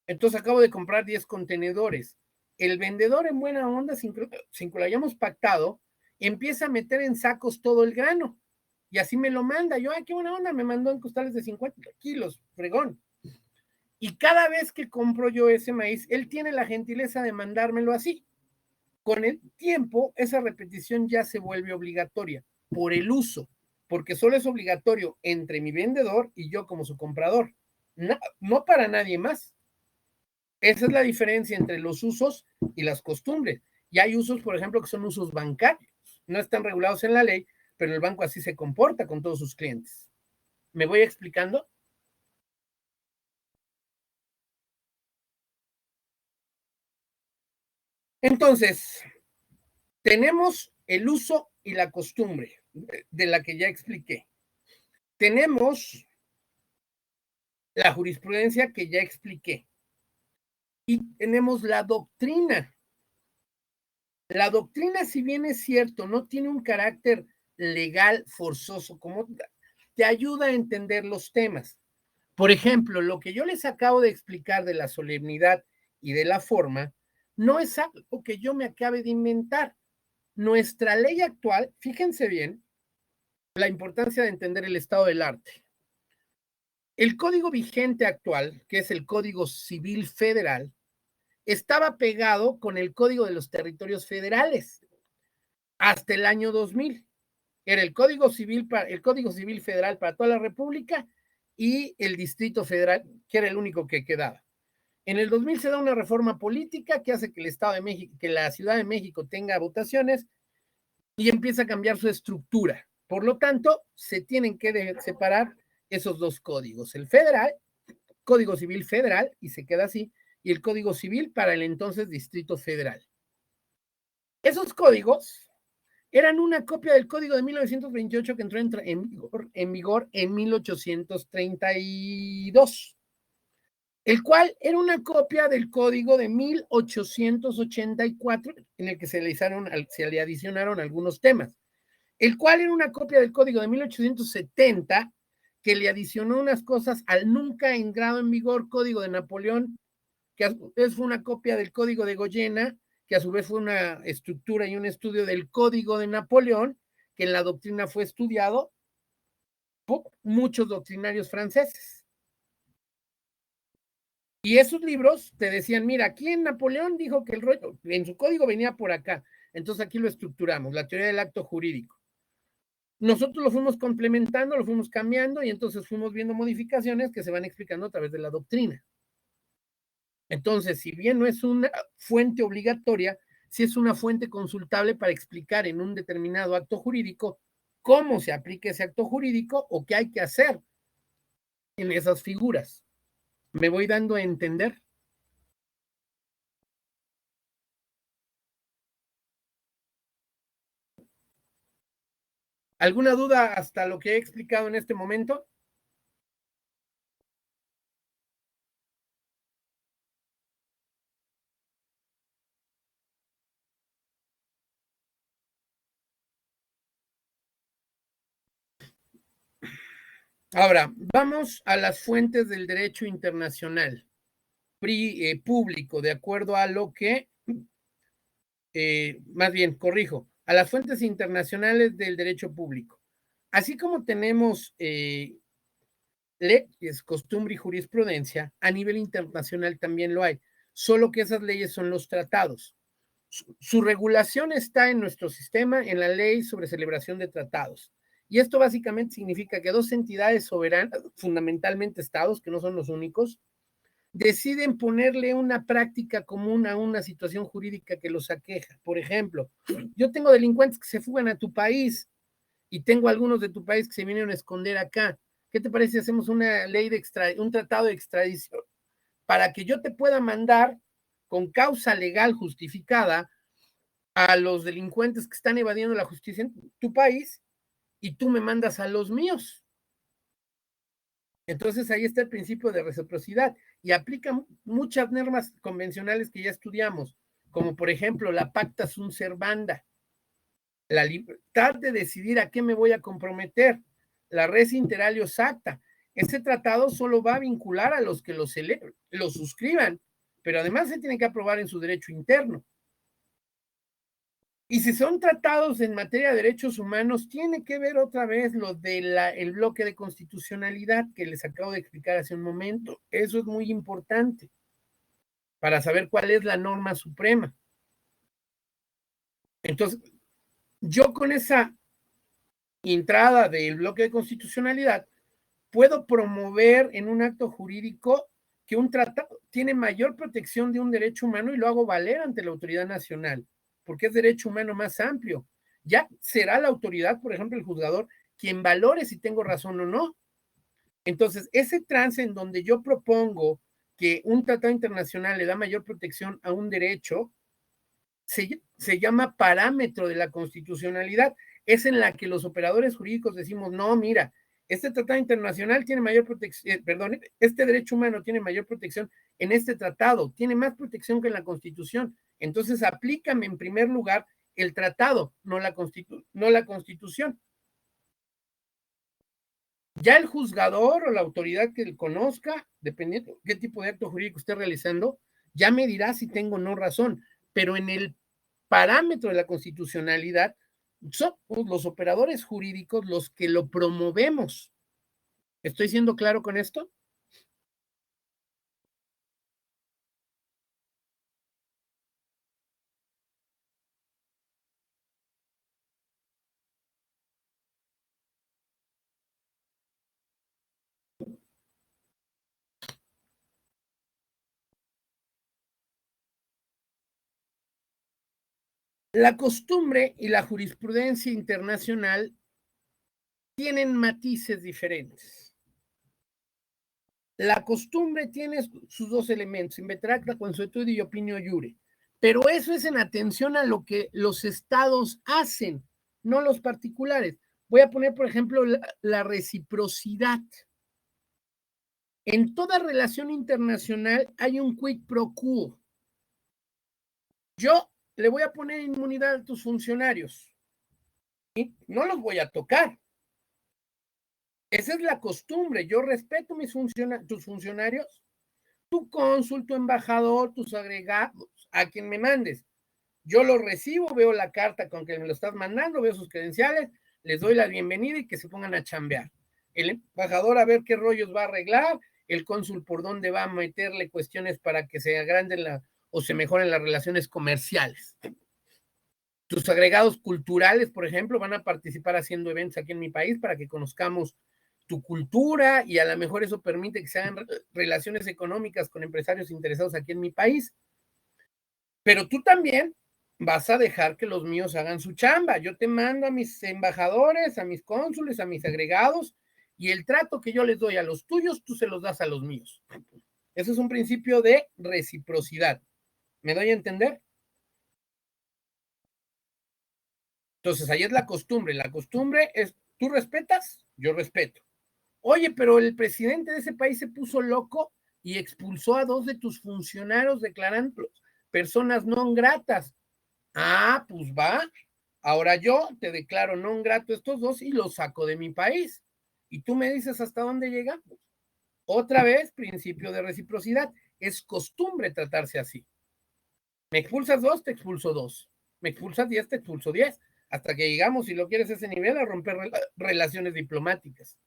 Entonces acabo de comprar 10 contenedores. El vendedor en buena onda, sin que lo hayamos pactado, empieza a meter en sacos todo el grano. Y así me lo manda. Yo, ay, qué buena onda, me mandó en costales de 50 kilos, fregón. Y cada vez que compro yo ese maíz, él tiene la gentileza de mandármelo así. Con el tiempo, esa repetición ya se vuelve obligatoria por el uso, porque solo es obligatorio entre mi vendedor y yo como su comprador, no para nadie más. Esa es la diferencia entre los usos y las costumbres. Y hay usos, por ejemplo, que son usos bancarios. No están regulados en la ley, pero el banco así se comporta con todos sus clientes. ¿Me voy explicando? Entonces, tenemos el uso y la costumbre, de la que ya expliqué. Tenemos la jurisprudencia que ya expliqué. Y tenemos la doctrina. La doctrina, si bien es cierto, no tiene un carácter legal forzoso, como te ayuda a entender los temas. Por ejemplo, lo que yo les acabo de explicar de la solemnidad y de la forma, no es algo que yo me acabe de inventar. Nuestra ley actual, fíjense bien, la importancia de entender el estado del arte. El código vigente actual, que es el Código Civil Federal, estaba pegado con el Código de los Territorios Federales hasta el año 2000. Era el Código Civil Federal para toda la República y el Distrito Federal, que era el único que quedaba. En el 2000 se da una reforma política que hace que el Estado de México, que la Ciudad de México tenga votaciones y empieza a cambiar su estructura. Por lo tanto, se tienen que separar esos dos códigos, el federal, Código Civil Federal, y se queda así, y el Código Civil para el entonces Distrito Federal. Esos códigos eran una copia del Código de 1928 que entró en vigor en 1832, el cual era una copia del Código de 1884 en el que se le adicionaron algunos temas, el cual era una copia del Código de 1870 que le adicionó unas cosas al nunca entrado en vigor Código de Napoleón, que a su vez fue una copia del Código de Goyena, que a su vez fue una estructura y un estudio del Código de Napoleón, que en la doctrina fue estudiado por muchos doctrinarios franceses. Y esos libros te decían, mira, aquí en Napoleón dijo que el rollo, en su código venía por acá, entonces aquí lo estructuramos, la teoría del acto jurídico. Nosotros lo fuimos complementando, lo fuimos cambiando y entonces fuimos viendo modificaciones que se van explicando a través de la doctrina. Entonces, si bien no es una fuente obligatoria, si es una fuente consultable para explicar en un determinado acto jurídico cómo se aplica ese acto jurídico o qué hay que hacer en esas figuras. ¿Me voy dando a entender? ¿Alguna duda hasta lo que he explicado en este momento? Ahora, vamos a las fuentes del derecho internacional público, de acuerdo a lo que, más bien, corrijo, a las fuentes internacionales del derecho público. Así como tenemos leyes, costumbre y jurisprudencia, a nivel internacional también lo hay, solo que esas leyes son los tratados. Su regulación está en nuestro sistema, en la ley sobre celebración de tratados. Y esto básicamente significa que dos entidades soberanas, fundamentalmente estados, que no son los únicos, deciden ponerle una práctica común a una situación jurídica que los aqueja. Por ejemplo, yo tengo delincuentes que se fugan a tu país y tengo algunos de tu país que se vinieron a esconder acá. ¿Qué te parece si hacemos una ley de un tratado de extradición para que yo te pueda mandar con causa legal justificada a los delincuentes que están evadiendo la justicia en tu país y tú me mandas a los míos? Entonces ahí está el principio de reciprocidad y aplica muchas normas convencionales que ya estudiamos, como por ejemplo la pacta sunt servanda, la libertad de decidir a qué me voy a comprometer, la res inter alios acta. Ese tratado solo va a vincular a los que lo suscriban, pero además se tiene que aprobar en su derecho interno. Y si son tratados en materia de derechos humanos, tiene que ver otra vez lo del bloque de constitucionalidad que les acabo de explicar hace un momento. Eso es muy importante para saber cuál es la norma suprema. Entonces, yo con esa entrada del bloque de constitucionalidad puedo promover en un acto jurídico que un tratado tiene mayor protección de un derecho humano y lo hago valer ante la autoridad nacional, porque es derecho humano más amplio. Ya será la autoridad, por ejemplo, el juzgador, quien valore si tengo razón o no. Entonces, ese trance en donde yo propongo que un tratado internacional le da mayor protección a un derecho, se llama parámetro de la constitucionalidad. Es en la que los operadores jurídicos decimos, no, mira, este tratado internacional tiene mayor protección, perdón, este derecho humano tiene mayor protección en este tratado, tiene más protección que en la Constitución. Entonces, aplícame en primer lugar el tratado, no la Constitución. Ya el juzgador o la autoridad que conozca, dependiendo qué tipo de acto jurídico esté realizando, ya me dirá si tengo o no razón. Pero en el parámetro de la constitucionalidad, somos los operadores jurídicos los que lo promovemos. ¿Estoy siendo claro con esto? La costumbre y la jurisprudencia internacional tienen matices diferentes. La costumbre tiene sus dos elementos, invetracta, consuetud y opinio iure. Pero eso es en atención a lo que los estados hacen, no los particulares. Voy a poner, por ejemplo, la reciprocidad. En toda relación internacional hay un quid pro quo. Yo le voy a poner inmunidad a tus funcionarios y no los voy a tocar. Esa es la costumbre. Yo respeto tus funcionarios, tu cónsul, tu embajador, tus agregados, a quien me mandes. Yo lo recibo, veo la carta con que me lo estás mandando, veo sus credenciales, les doy la bienvenida y que se pongan a chambear. El embajador a ver qué rollos va a arreglar, el cónsul por dónde va a meterle cuestiones para que se agranden o se mejoren las relaciones comerciales. Tus agregados culturales, por ejemplo, van a participar haciendo eventos aquí en mi país para que conozcamos tu cultura y a lo mejor eso permite que se hagan relaciones económicas con empresarios interesados aquí en mi país. Pero tú también vas a dejar que los míos hagan su chamba. Yo te mando a mis embajadores, a mis cónsules, a mis agregados, y el trato que yo les doy a los tuyos, tú se los das a los míos. Eso es un principio de reciprocidad. ¿Me doy a entender? Entonces, ahí es la costumbre. La costumbre es, tú respetas, yo respeto. Oye, pero el presidente de ese país se puso loco y expulsó a 2 de tus funcionarios declarando personas no gratas. Ah, pues va. Ahora yo te declaro non grato estos 2 y los saco de mi país. Y tú me dices hasta dónde llegamos. Otra vez, principio de reciprocidad. Es costumbre tratarse así. Me expulsas 2, te expulso 2. Me expulsas 10, te expulso 10. Hasta que llegamos, si lo quieres a ese nivel, a romper relaciones diplomáticas.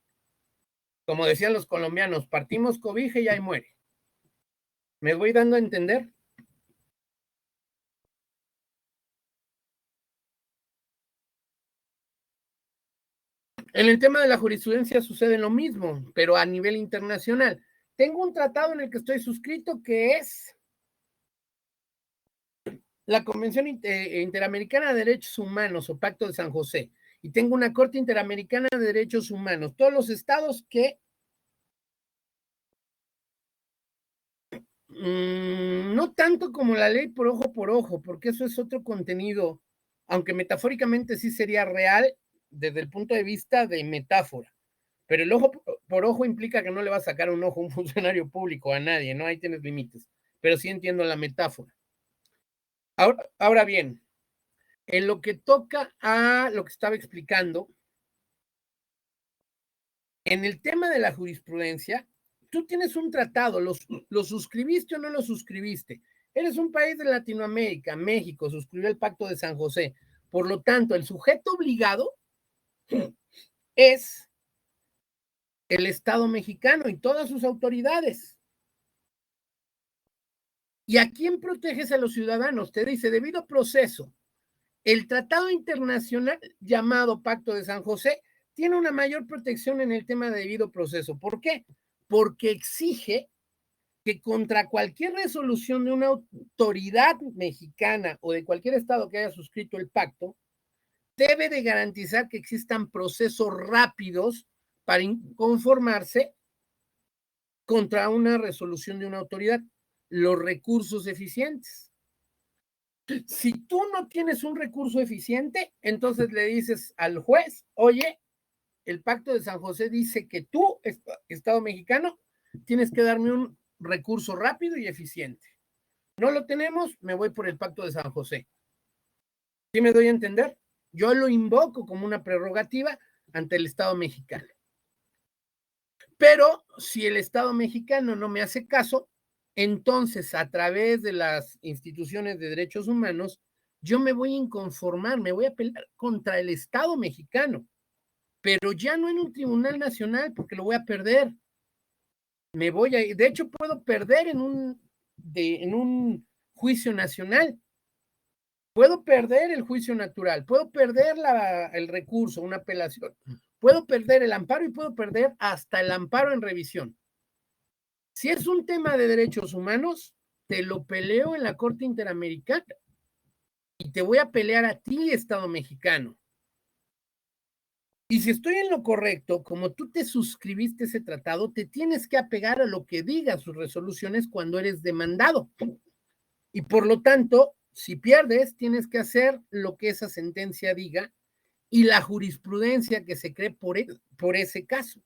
Como decían los colombianos, partimos cobija y ahí muere. ¿Me voy dando a entender? En el tema de la jurisprudencia sucede lo mismo, pero a nivel internacional. Tengo un tratado en el que estoy suscrito que es la Convención Interamericana de Derechos Humanos o Pacto de San José. Y tengo una Corte Interamericana de Derechos Humanos. Todos los estados que no tanto como la ley por ojo, porque eso es otro contenido, aunque metafóricamente sí sería real desde el punto de vista de metáfora. Pero el ojo por ojo implica que no le va a sacar un ojo a un funcionario público, a nadie, ¿no? Ahí tienes límites. Pero sí entiendo la metáfora. Ahora bien, en lo que toca a lo que estaba explicando, en el tema de la jurisprudencia, tú tienes un tratado, ¿lo suscribiste o no lo suscribiste? Eres un país de Latinoamérica, México suscribió el Pacto de San José. Por lo tanto, el sujeto obligado es el Estado mexicano y todas sus autoridades. ¿Y a quién proteges a los ciudadanos? Te dice, debido proceso. El tratado internacional llamado Pacto de San José tiene una mayor protección en el tema de debido proceso. ¿Por qué? Porque exige que contra cualquier resolución de una autoridad mexicana o de cualquier estado que haya suscrito el pacto, debe de garantizar que existan procesos rápidos para conformarse contra una resolución de una autoridad, los recursos eficientes. Si tú no tienes un recurso eficiente, entonces le dices al juez, oye, el Pacto de San José dice que tú, Estado mexicano, tienes que darme un recurso rápido y eficiente. No lo tenemos, me voy por el Pacto de San José. ¿Sí me doy a entender? Yo lo invoco como una prerrogativa ante el Estado mexicano. Pero si el Estado mexicano no me hace caso, entonces a través de las instituciones de derechos humanos, yo me voy a inconformar, me voy a pelear contra el Estado mexicano, pero ya no en un tribunal nacional porque lo voy a perder. De hecho, puedo perder en un juicio nacional. Puedo perder el juicio natural, puedo perder el recurso, una apelación, puedo perder el amparo y puedo perder hasta el amparo en revisión. Si es un tema de derechos humanos, te lo peleo en la Corte Interamericana y te voy a pelear a ti, Estado mexicano. Y si estoy en lo correcto, como tú te suscribiste ese tratado, te tienes que apegar a lo que diga sus resoluciones cuando eres demandado. Y por lo tanto, si pierdes, tienes que hacer lo que esa sentencia diga y la jurisprudencia que se cree por ese caso.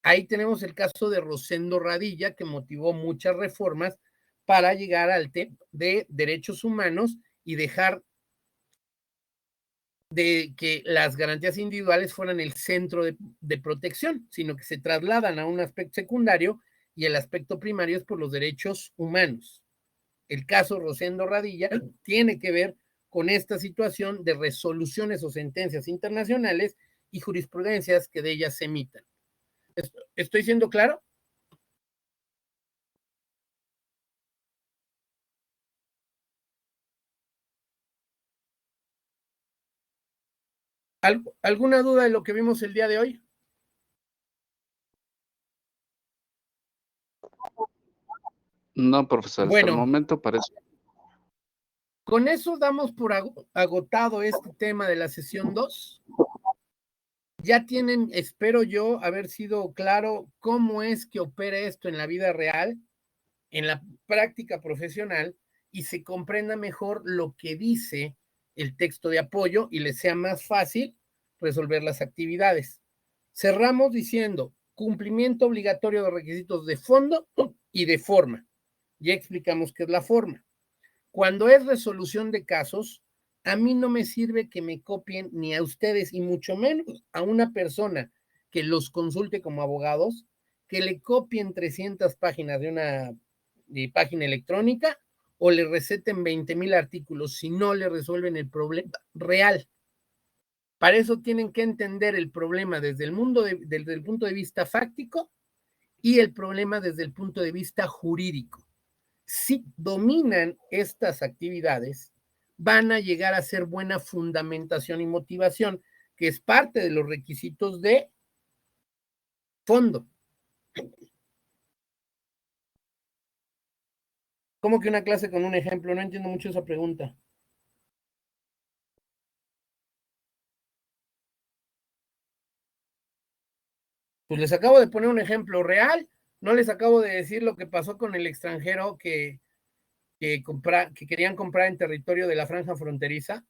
Ahí tenemos el caso de Rosendo Radilla, que motivó muchas reformas para llegar al tema de derechos humanos y dejar de que las garantías individuales fueran el centro de protección, sino que se trasladan a un aspecto secundario y el aspecto primario es por los derechos humanos. El caso Rosendo Radilla tiene que ver con esta situación de resoluciones o sentencias internacionales y jurisprudencias que de ellas se emitan. ¿Estoy siendo claro? ¿Alguna duda de lo que vimos el día de hoy? No, profesor, hasta el Bueno, momento parece. Con eso damos por agotado este tema de la sesión 2. Ya tienen, espero yo, haber sido claro cómo es que opera esto en la vida real, en la práctica profesional, y se comprenda mejor lo que dice el texto de apoyo y les sea más fácil resolver las actividades. Cerramos diciendo cumplimiento obligatorio de requisitos de fondo y de forma. Ya explicamos qué es la forma. Cuando es resolución de casos, a mí no me sirve que me copien ni a ustedes y mucho menos a una persona que los consulte como abogados, que le copien 300 páginas de una página electrónica o le receten 20,000 artículos si no le resuelven el problema real. Para eso tienen que entender el problema desde el punto de vista fáctico y el problema desde el punto de vista jurídico. Si dominan estas actividades, van a llegar a ser buena fundamentación y motivación, que es parte de los requisitos de fondo. ¿Cómo que una clase con un ejemplo? No entiendo mucho esa pregunta. Pues les acabo de poner un ejemplo real, no les acabo de decir lo que pasó con el extranjero que querían comprar en territorio de la franja fronteriza.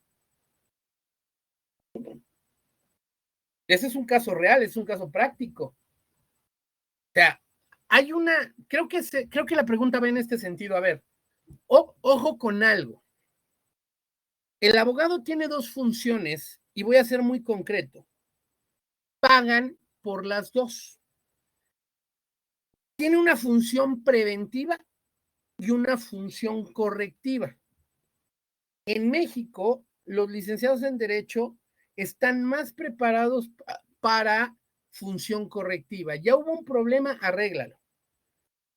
Ese es un caso real, es un caso práctico. O sea, hay una, creo que la pregunta va en este sentido. A ver, ojo con algo. El abogado tiene dos funciones y voy a ser muy concreto. Pagan por las dos. Tiene una función preventiva y una función correctiva. En México, los licenciados en Derecho están más preparados para función correctiva. Ya hubo un problema, arréglalo.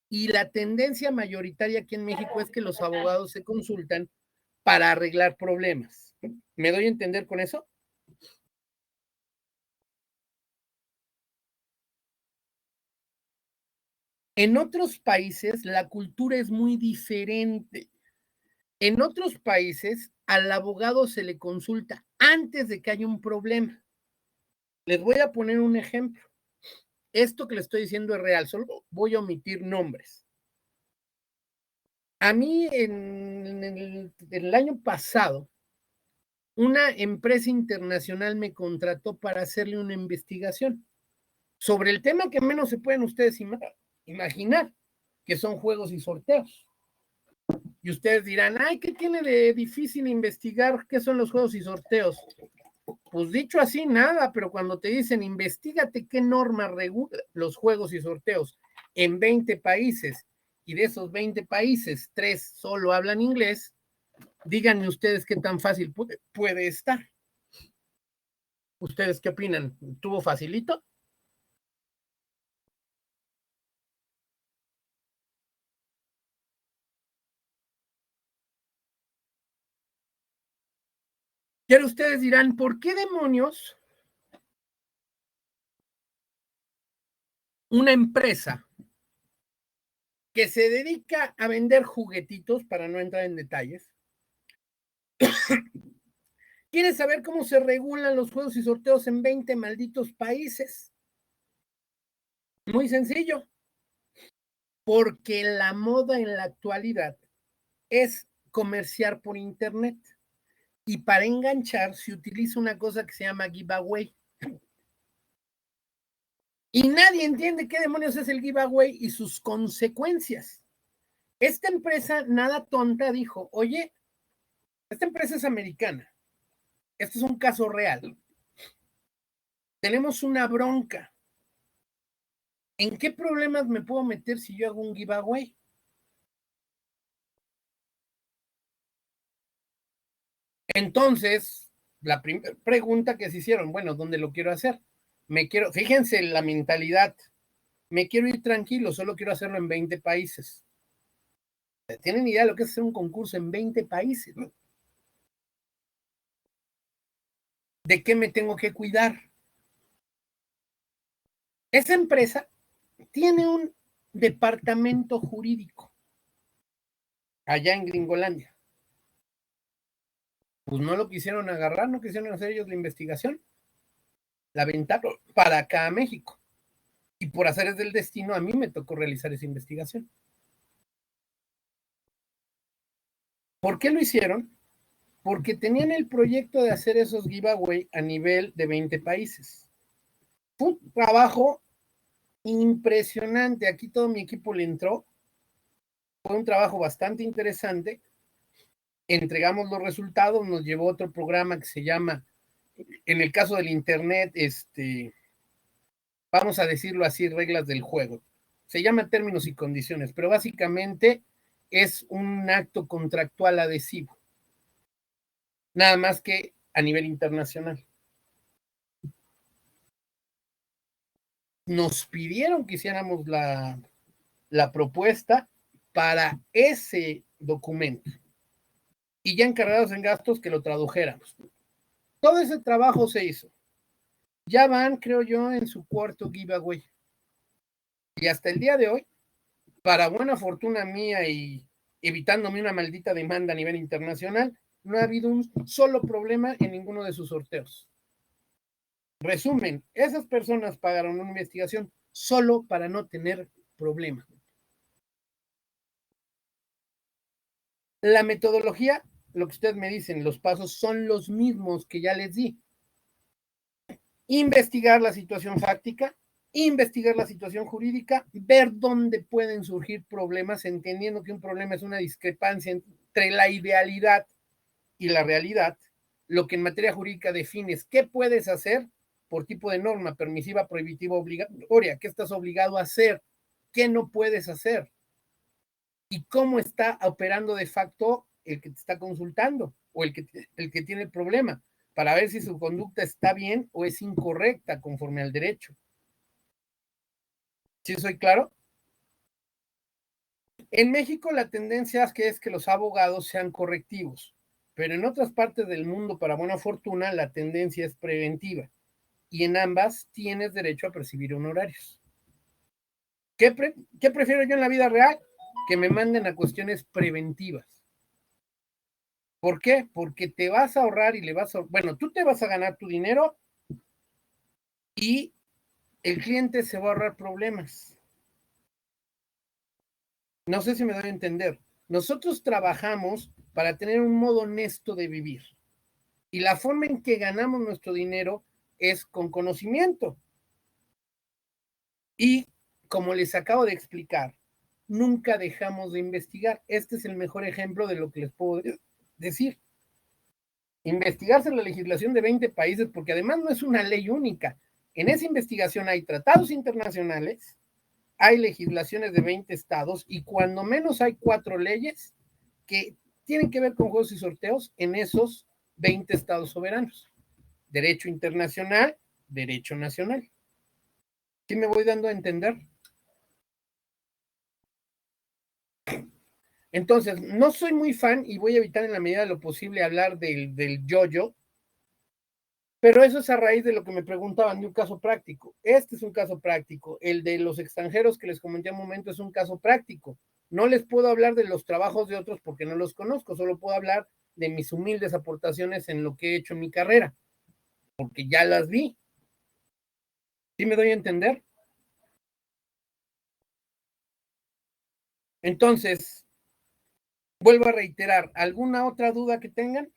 Y la tendencia mayoritaria aquí en México es que los abogados se consultan para arreglar problemas. ¿Me doy a entender con eso? En otros países la cultura es muy diferente. En otros países al abogado se le consulta antes de que haya un problema. Les voy a poner un ejemplo. Esto que le estoy diciendo es real, solo voy a omitir nombres. A mí en el año pasado, una empresa internacional me contrató para hacerle una investigación sobre el tema que menos se pueden ustedes imaginar, que son juegos y sorteos. Y ustedes dirán, ay, ¿qué tiene de difícil investigar qué son los juegos y sorteos? Pues dicho así, nada, pero cuando te dicen, investigate qué norma regula los juegos y sorteos en 20 países, y de esos 20 países, 3 solo hablan inglés, díganme ustedes qué tan fácil puede estar. ¿Ustedes qué opinan? ¿Tuvo facilito? Y ahora ustedes dirán, ¿por qué demonios una empresa que se dedica a vender juguetitos, para no entrar en detalles, quiere saber cómo se regulan los juegos y sorteos en 20 malditos países? Muy sencillo, porque la moda en la actualidad es comerciar por internet y para enganchar se utiliza una cosa que se llama giveaway. Y nadie entiende qué demonios es el giveaway y sus consecuencias. Esta empresa, nada tonta, dijo, oye, esta empresa es americana, este es un caso real, tenemos una bronca, ¿en qué problemas me puedo meter si yo hago un giveaway? Entonces, la primera pregunta que se hicieron, bueno, ¿dónde lo quiero hacer? Fíjense la mentalidad, me quiero ir tranquilo, solo quiero hacerlo en 20 países. ¿Tienen idea de lo que es hacer un concurso en 20 países? ¿No? ¿De qué me tengo que cuidar? Esa empresa tiene un departamento jurídico allá en Gringolandia. Pues no lo quisieron agarrar, no quisieron hacer ellos la investigación. La aventaron para acá a México. Y por azares del destino, a mí me tocó realizar esa investigación. ¿Por qué lo hicieron? Porque tenían el proyecto de hacer esos giveaway a nivel de 20 países. Fue un trabajo impresionante. Aquí todo mi equipo le entró. Fue un trabajo bastante interesante. Entregamos los resultados, nos llevó otro programa que se llama, en el caso del Internet, vamos a decirlo así, reglas del juego. Se llama términos y condiciones, pero básicamente es un acto contractual adhesivo. Nada más que a nivel internacional. Nos pidieron que hiciéramos la propuesta para ese documento y ya encargados en gastos que lo tradujéramos. Todo ese trabajo se hizo. Ya van, creo yo, en su cuarto giveaway. Y hasta el día de hoy, para buena fortuna mía y evitándome una maldita demanda a nivel internacional, no ha habido un solo problema en ninguno de sus sorteos. Resumen, esas personas pagaron una investigación solo para no tener problema. La metodología, lo que ustedes me dicen, los pasos son los mismos que ya les di. Investigar la situación fáctica, investigar la situación jurídica, ver dónde pueden surgir problemas, entendiendo que un problema es una discrepancia entre la idealidad y la realidad. Lo que en materia jurídica defines qué puedes hacer por tipo de norma permisiva, prohibitiva, obligatoria, qué estás obligado a hacer, qué no puedes hacer y cómo está operando de facto el que te está consultando o el que tiene el problema, para ver si su conducta está bien o es incorrecta conforme al derecho. ¿Sí soy claro? En México la tendencia es que los abogados sean correctivos, pero en otras partes del mundo, para buena fortuna, la tendencia es preventiva y en ambas tienes derecho a percibir honorarios. ¿Qué prefiero yo en la vida real? Que me manden a cuestiones preventivas. ¿Por qué? Porque te vas a ahorrar y bueno, tú te vas a ganar tu dinero y el cliente se va a ahorrar problemas. No sé si me doy a entender. Nosotros trabajamos para tener un modo honesto de vivir. Y la forma en que ganamos nuestro dinero es con conocimiento. Y como les acabo de explicar, nunca dejamos de investigar. Este es el mejor ejemplo de lo que les puedo decir. Investigarse la legislación de 20 países, porque además no es una ley única. En esa investigación hay tratados internacionales, hay legislaciones de 20 estados y cuando menos hay 4 leyes que tienen que ver con juegos y sorteos en esos 20 estados soberanos. Derecho internacional, derecho nacional. ¿Sí me voy dando a entender? Entonces, no soy muy fan y voy a evitar en la medida de lo posible hablar del yo-yo, pero eso es a raíz de lo que me preguntaban de un caso práctico. Este es un caso práctico. El de los extranjeros que les comenté un momento es un caso práctico. No les puedo hablar de los trabajos de otros porque no los conozco, solo puedo hablar de mis humildes aportaciones en lo que he hecho en mi carrera, porque ya las vi. ¿Sí me doy a entender? Entonces, vuelvo a reiterar, ¿alguna otra duda que tengan?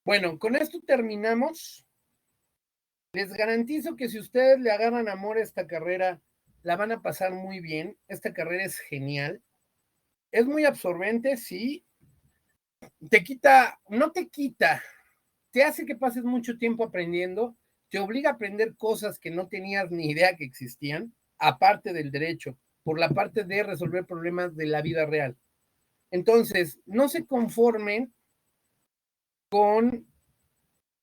Bueno, con esto terminamos. Les garantizo que si ustedes le agarran amor a esta carrera, la van a pasar muy bien. Esta carrera es genial. Es muy absorbente, sí. Te quita, no te quita, te hace que pases mucho tiempo aprendiendo, te obliga a aprender cosas que no tenías ni idea que existían, aparte del derecho, por la parte de resolver problemas de la vida real. Entonces, no se conformen con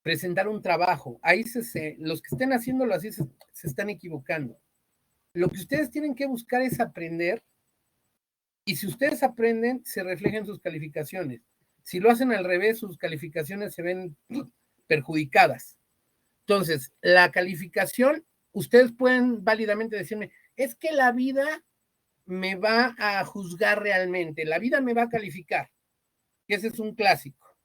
presentar un trabajo. Ahí los que estén haciéndolo así se están equivocando. Lo que ustedes tienen que buscar es aprender Y si ustedes aprenden, se refleja en sus calificaciones. Si lo hacen al revés, sus calificaciones se ven perjudicadas. Entonces, la calificación, ustedes pueden válidamente decirme, es que la vida me va a juzgar realmente, la vida me va a calificar. Y ese es un clásico.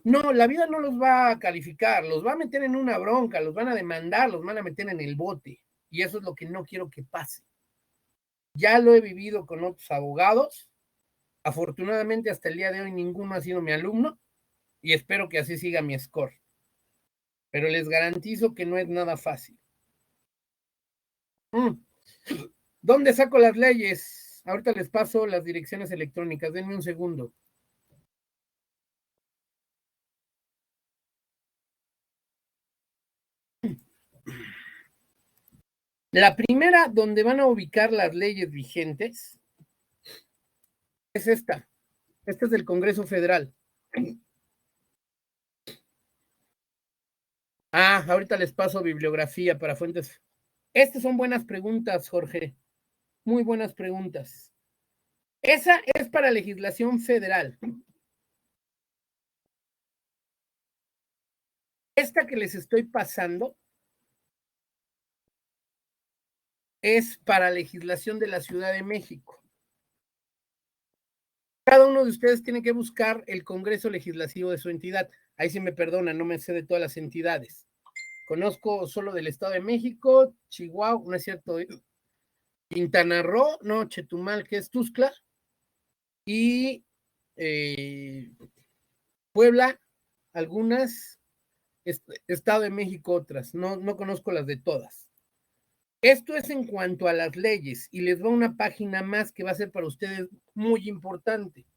No, la vida no los va a calificar, los va a meter en una bronca, los van a demandar, los van a meter en el bote. Y eso es lo que no quiero que pase. Ya lo he vivido con otros abogados. Afortunadamente, hasta el día de hoy, ninguno ha sido mi alumno y espero que así siga mi score. Pero les garantizo que no es nada fácil. ¿Dónde saco las leyes? Ahorita les paso las direcciones electrónicas. Denme un segundo. La primera donde van a ubicar las leyes vigentes es esta. Esta es del Congreso Federal. Ahorita les paso bibliografía para fuentes. Estas son buenas preguntas, Jorge. Muy buenas preguntas. Esa es para legislación federal. Esta que les estoy pasando es para legislación de la Ciudad de México. Cada uno de ustedes tiene que buscar el Congreso Legislativo de su entidad. Ahí sí me perdonan, no me sé de todas las entidades. Conozco solo del Estado de México, Chihuahua, no es cierto, Quintana Roo, no, Chetumal, que es Tuxtla, y Puebla, algunas, Estado de México otras, no conozco las de todas. Esto es en cuanto a las leyes y les va una página más que va a ser para ustedes muy importante.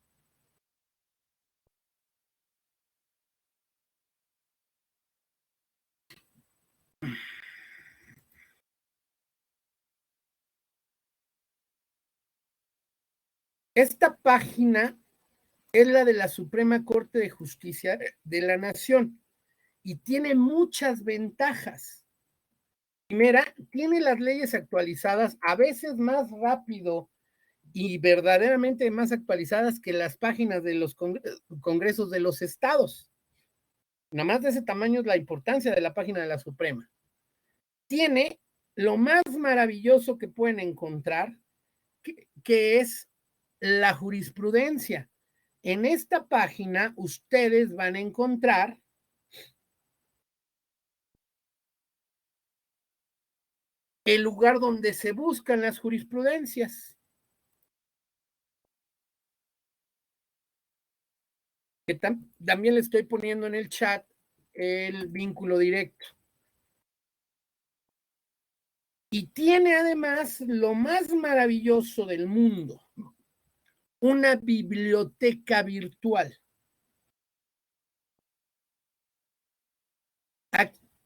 Esta página es la de la Suprema Corte de Justicia de la Nación y tiene muchas ventajas. Primera, tiene las leyes actualizadas a veces más rápido y verdaderamente más actualizadas que las páginas de los congresos de los estados. Nada más de ese tamaño es la importancia de la página de la Suprema. Tiene lo más maravilloso que pueden encontrar, que es la jurisprudencia. En esta página ustedes van a encontrar el lugar donde se buscan las jurisprudencias. Que también le estoy poniendo en el chat el vínculo directo. Y tiene además lo más maravilloso del mundo, una biblioteca virtual.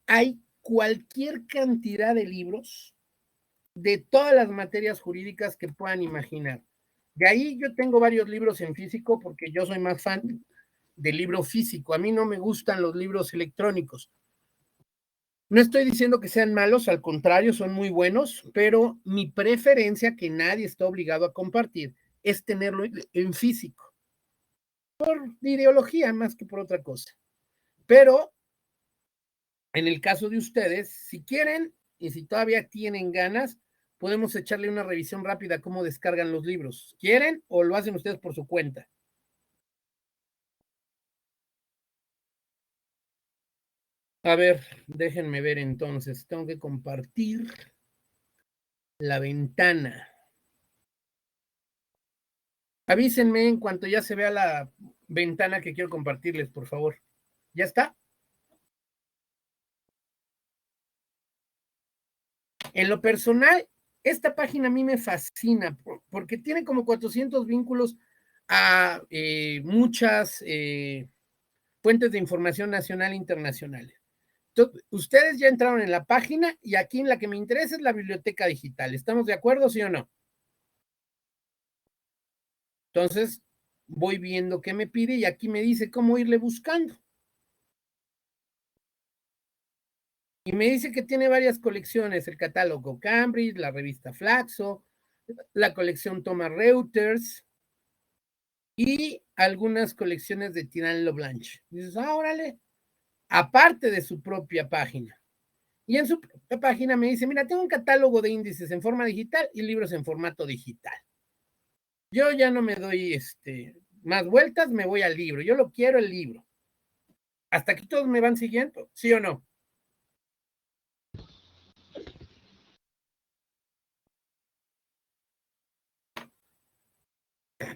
Hay cualquier cantidad de libros de todas las materias jurídicas que puedan imaginar. De ahí yo tengo varios libros en físico porque yo soy más fan del libro físico. A mí no me gustan los libros electrónicos. No estoy diciendo que sean malos, al contrario, son muy buenos, pero mi preferencia, que nadie está obligado a compartir, es tenerlo en físico. Por ideología más que por otra cosa. Pero en el caso de ustedes, si quieren y si todavía tienen ganas, podemos echarle una revisión rápida a cómo descargan los libros. ¿Quieren o lo hacen ustedes por su cuenta? A ver, déjenme ver entonces. Tengo que compartir la ventana. Avísenme en cuanto ya se vea la ventana que quiero compartirles, por favor. ¿Ya está? En lo personal, esta página a mí me fascina porque tiene como 400 vínculos a muchas fuentes de información nacional e internacionales. Entonces, ustedes ya entraron en la página y aquí en la que me interesa es la biblioteca digital. ¿Estamos de acuerdo, sí o no? Entonces, voy viendo qué me pide y aquí me dice cómo irle buscando. Y me dice que tiene varias colecciones, el catálogo Cambridge, la revista Flaxo, la colección Thomas Reuters y algunas colecciones de Tirán Loblanche. Dices, órale, aparte de su propia página. Y en su propia página me dice, mira, tengo un catálogo de índices en forma digital y libros en formato digital. Yo ya no me doy más vueltas, me voy al libro. Yo lo quiero el libro. ¿Hasta aquí todos me van siguiendo? ¿Sí o no?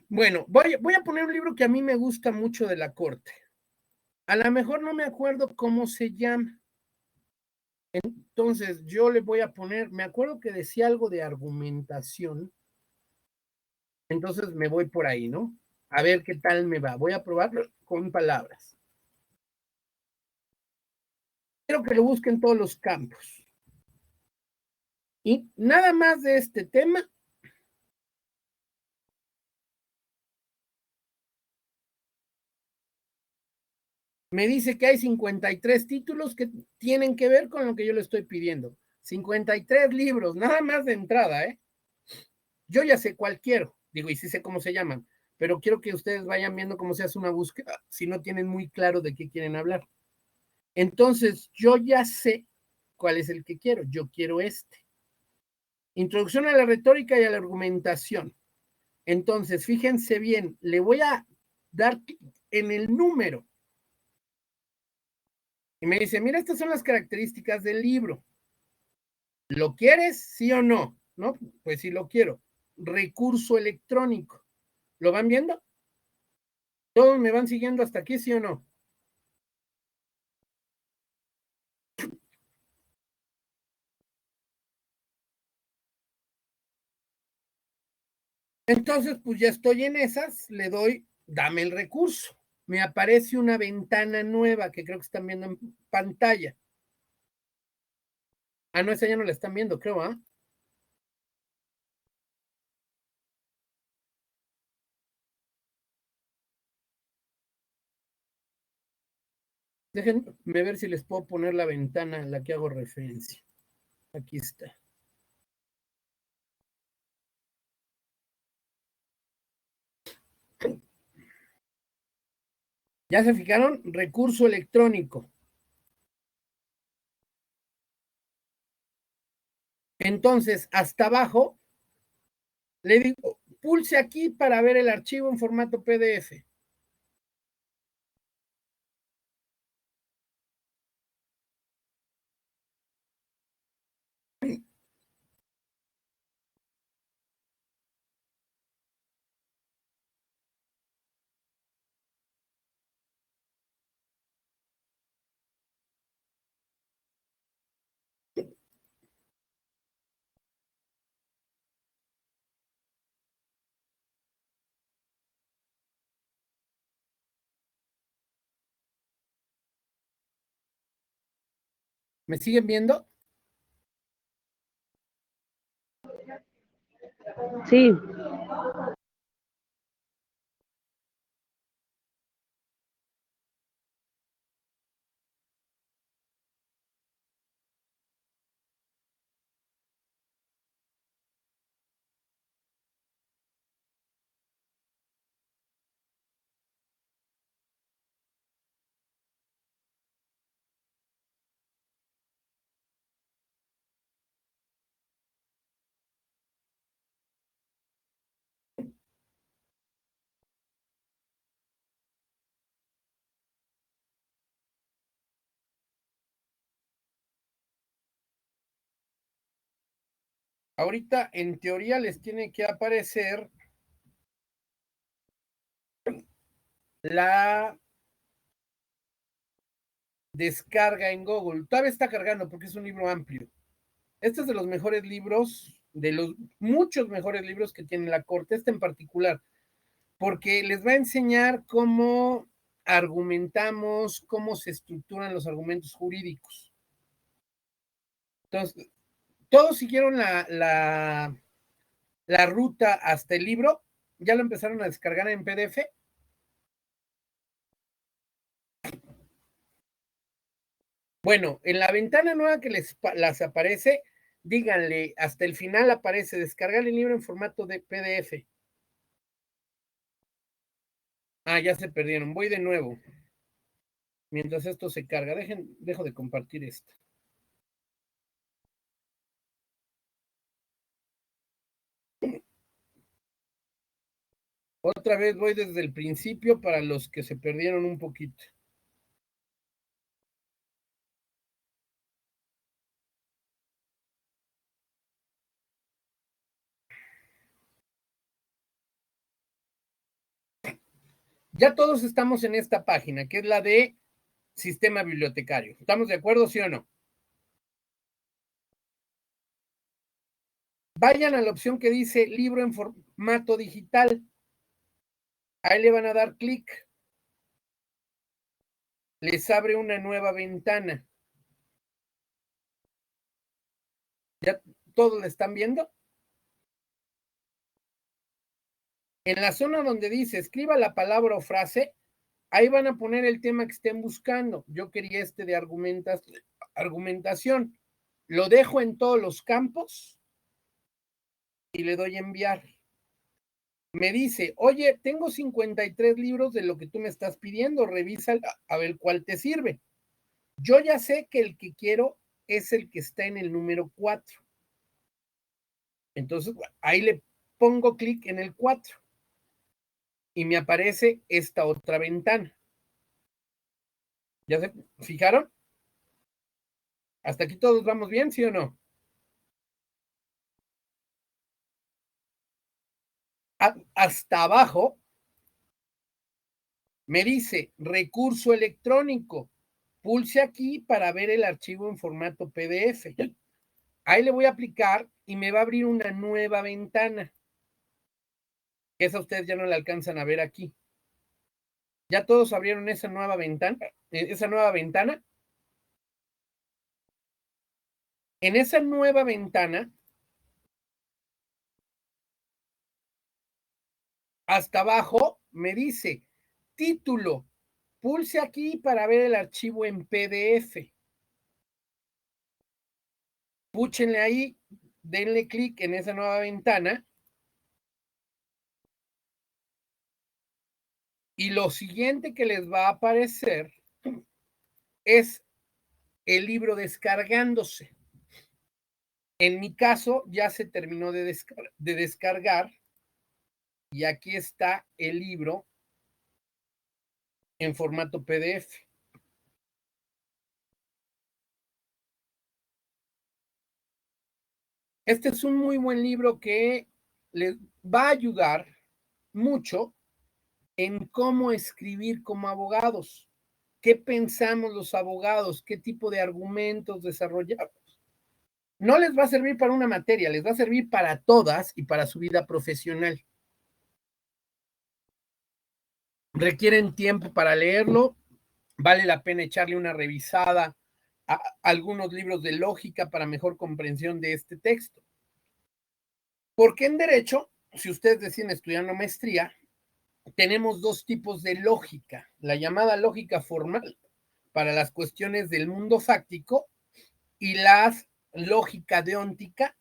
Bueno, voy a poner un libro que a mí me gusta mucho de la corte. A lo mejor no me acuerdo cómo se llama. Entonces yo le voy a poner, me acuerdo que decía algo de argumentación. Entonces me voy por ahí, ¿no? A ver qué tal me va. Voy a probarlo con palabras. Quiero que lo busquen todos los campos. Y nada más de este tema. Me dice que hay 53 títulos que tienen que ver con lo que yo le estoy pidiendo. 53 libros, nada más de entrada, ¿eh? Yo ya sé cuál quiero, digo, y sí sé cómo se llaman, pero quiero que ustedes vayan viendo cómo se hace una búsqueda si no tienen muy claro de qué quieren hablar. Entonces, yo ya sé cuál es el que quiero. Yo quiero este. Introducción a la retórica y a la argumentación. Entonces, fíjense bien, le voy a dar en el número. Y me dice, mira, estas son las características del libro. ¿Lo quieres? ¿Sí o no? ¿No? Pues sí lo quiero. Recurso electrónico. ¿Lo van viendo? ¿Todos me van siguiendo hasta aquí, sí o no? Entonces, pues ya estoy en esas, le doy, dame el recurso. Me aparece una ventana nueva que creo que están viendo en pantalla. Ah, no, esa ya no la están viendo, creo, ¿ah? Déjenme ver si les puedo poner la ventana a la que hago referencia. Aquí está. ¿Ya se fijaron? Recurso electrónico. Entonces, hasta abajo, le digo, pulse aquí para ver el archivo en formato PDF. ¿Me siguen viendo? Sí. Ahorita, en teoría, les tiene que aparecer la descarga en Google. Todavía está cargando porque es un libro amplio. Este es de los mejores libros, de los muchos mejores libros que tiene la Corte, este en particular, porque les va a enseñar cómo argumentamos, cómo se estructuran los argumentos jurídicos. Entonces, todos siguieron la ruta hasta el libro, ya lo empezaron a descargar en PDF. Bueno, en la ventana nueva que las aparece, díganle, hasta el final aparece descargar el libro en formato de PDF. Ah, ya se perdieron. Voy de nuevo. Mientras esto se carga, dejo de compartir esto. Otra vez voy desde el principio para los que se perdieron un poquito. Ya todos estamos en esta página, que es la de Sistema Bibliotecario. ¿Estamos de acuerdo, sí o no? Vayan a la opción que dice libro en formato digital. Ahí le van a dar clic. Les abre una nueva ventana. ¿Ya todos la están viendo? En la zona donde dice escriba la palabra o frase, ahí van a poner el tema que estén buscando. Yo quería este de argumentación. Lo dejo en todos los campos y le doy enviar. Me dice, oye, tengo 53 libros de lo que tú me estás pidiendo, revisa a ver cuál te sirve. Yo ya sé que el que quiero es el que está en el número 4. Entonces, ahí le pongo clic en el 4 y me aparece esta otra ventana. ¿Ya se fijaron? ¿Hasta aquí todos vamos bien, sí o no? Hasta abajo me dice recurso electrónico. Pulse aquí para ver el archivo en formato PDF. Ahí le voy a aplicar y me va a abrir una nueva ventana. Esa ustedes ya no la alcanzan a ver aquí. ¿Ya todos abrieron esa nueva ventana? En esa nueva ventana, hasta abajo me dice título. Pulse aquí para ver el archivo en PDF. Púchenle ahí, denle clic en esa nueva ventana. Y lo siguiente que les va a aparecer es el libro descargándose. En mi caso ya se terminó de descargar y aquí está el libro en formato PDF. Este es un muy buen libro que les va a ayudar mucho en cómo escribir como abogados. ¿Qué pensamos los abogados? ¿Qué tipo de argumentos desarrollamos? No les va a servir para una materia, les va a servir para todas y para su vida profesional. Requieren tiempo para leerlo, vale la pena echarle una revisada a algunos libros de lógica para mejor comprensión de este texto. Porque en derecho, si ustedes deciden estudiar una maestría, tenemos dos tipos de lógica, la llamada lógica formal para las cuestiones del mundo fáctico y la lógica deóntica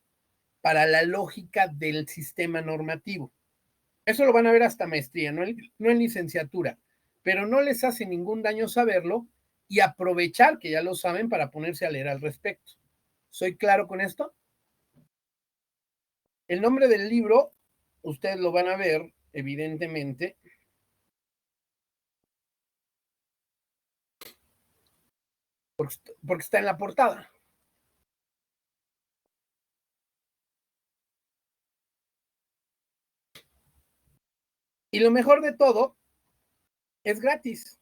para la lógica del sistema normativo. Eso lo van a ver hasta maestría, no en licenciatura, pero no les hace ningún daño saberlo y aprovechar que ya lo saben para ponerse a leer al respecto. ¿Soy claro con esto? El nombre del libro, ustedes lo van a ver, evidentemente, porque está en la portada. Y lo mejor de todo, es gratis.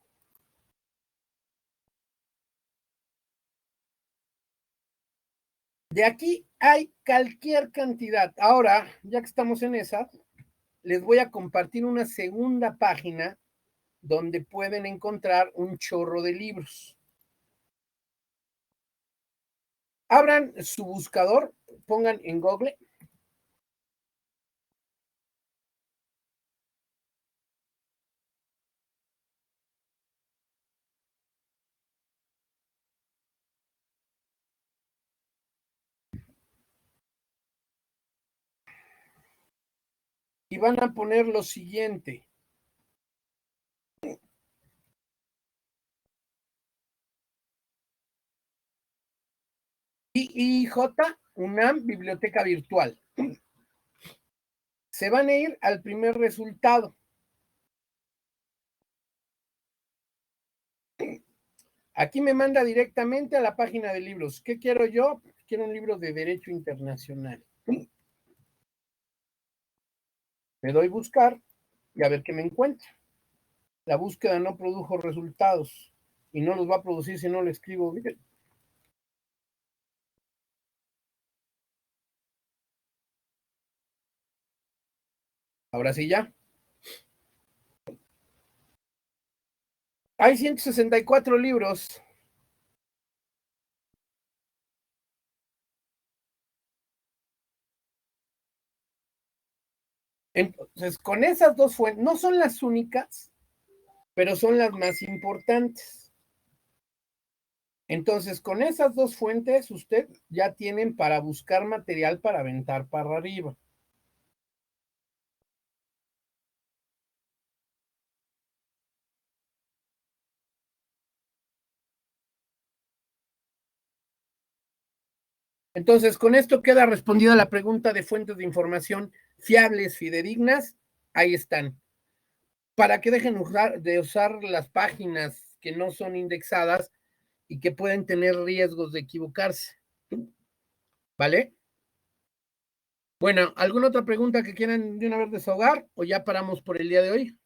De aquí hay cualquier cantidad. Ahora, ya que estamos en esa, les voy a compartir una segunda página donde pueden encontrar un chorro de libros. Abran su buscador, pongan en Google. y van a poner lo siguiente. IIJ, UNAM, Biblioteca Virtual. Se van a ir al primer resultado. Aquí me manda directamente a la página de libros. ¿Qué quiero yo? Quiero un libro de Derecho Internacional. Le doy buscar y a ver qué me encuentra. La búsqueda no produjo resultados y no los va a producir si no lo escribo bien. Ahora sí ya. Hay 164 libros. Entonces, con esas dos fuentes, no son las únicas, pero son las más importantes. Entonces, con esas dos fuentes, usted ya tienen para buscar material para aventar para arriba. Entonces, con esto queda respondida la pregunta de fuentes de información fiables, fidedignas. Ahí están. Para que dejen de usar las páginas que no son indexadas y que pueden tener riesgos de equivocarse. ¿Vale? Bueno, ¿alguna otra pregunta que quieran de una vez desahogar o ya paramos por el día de hoy?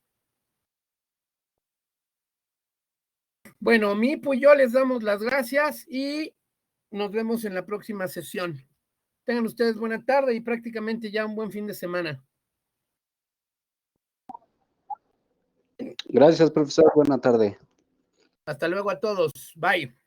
Bueno, Mipo y yo les damos las gracias y nos vemos en la próxima sesión. Tengan ustedes buena tarde y prácticamente ya un buen fin de semana. Gracias, profesor. Buena tarde. Hasta luego a todos. Bye.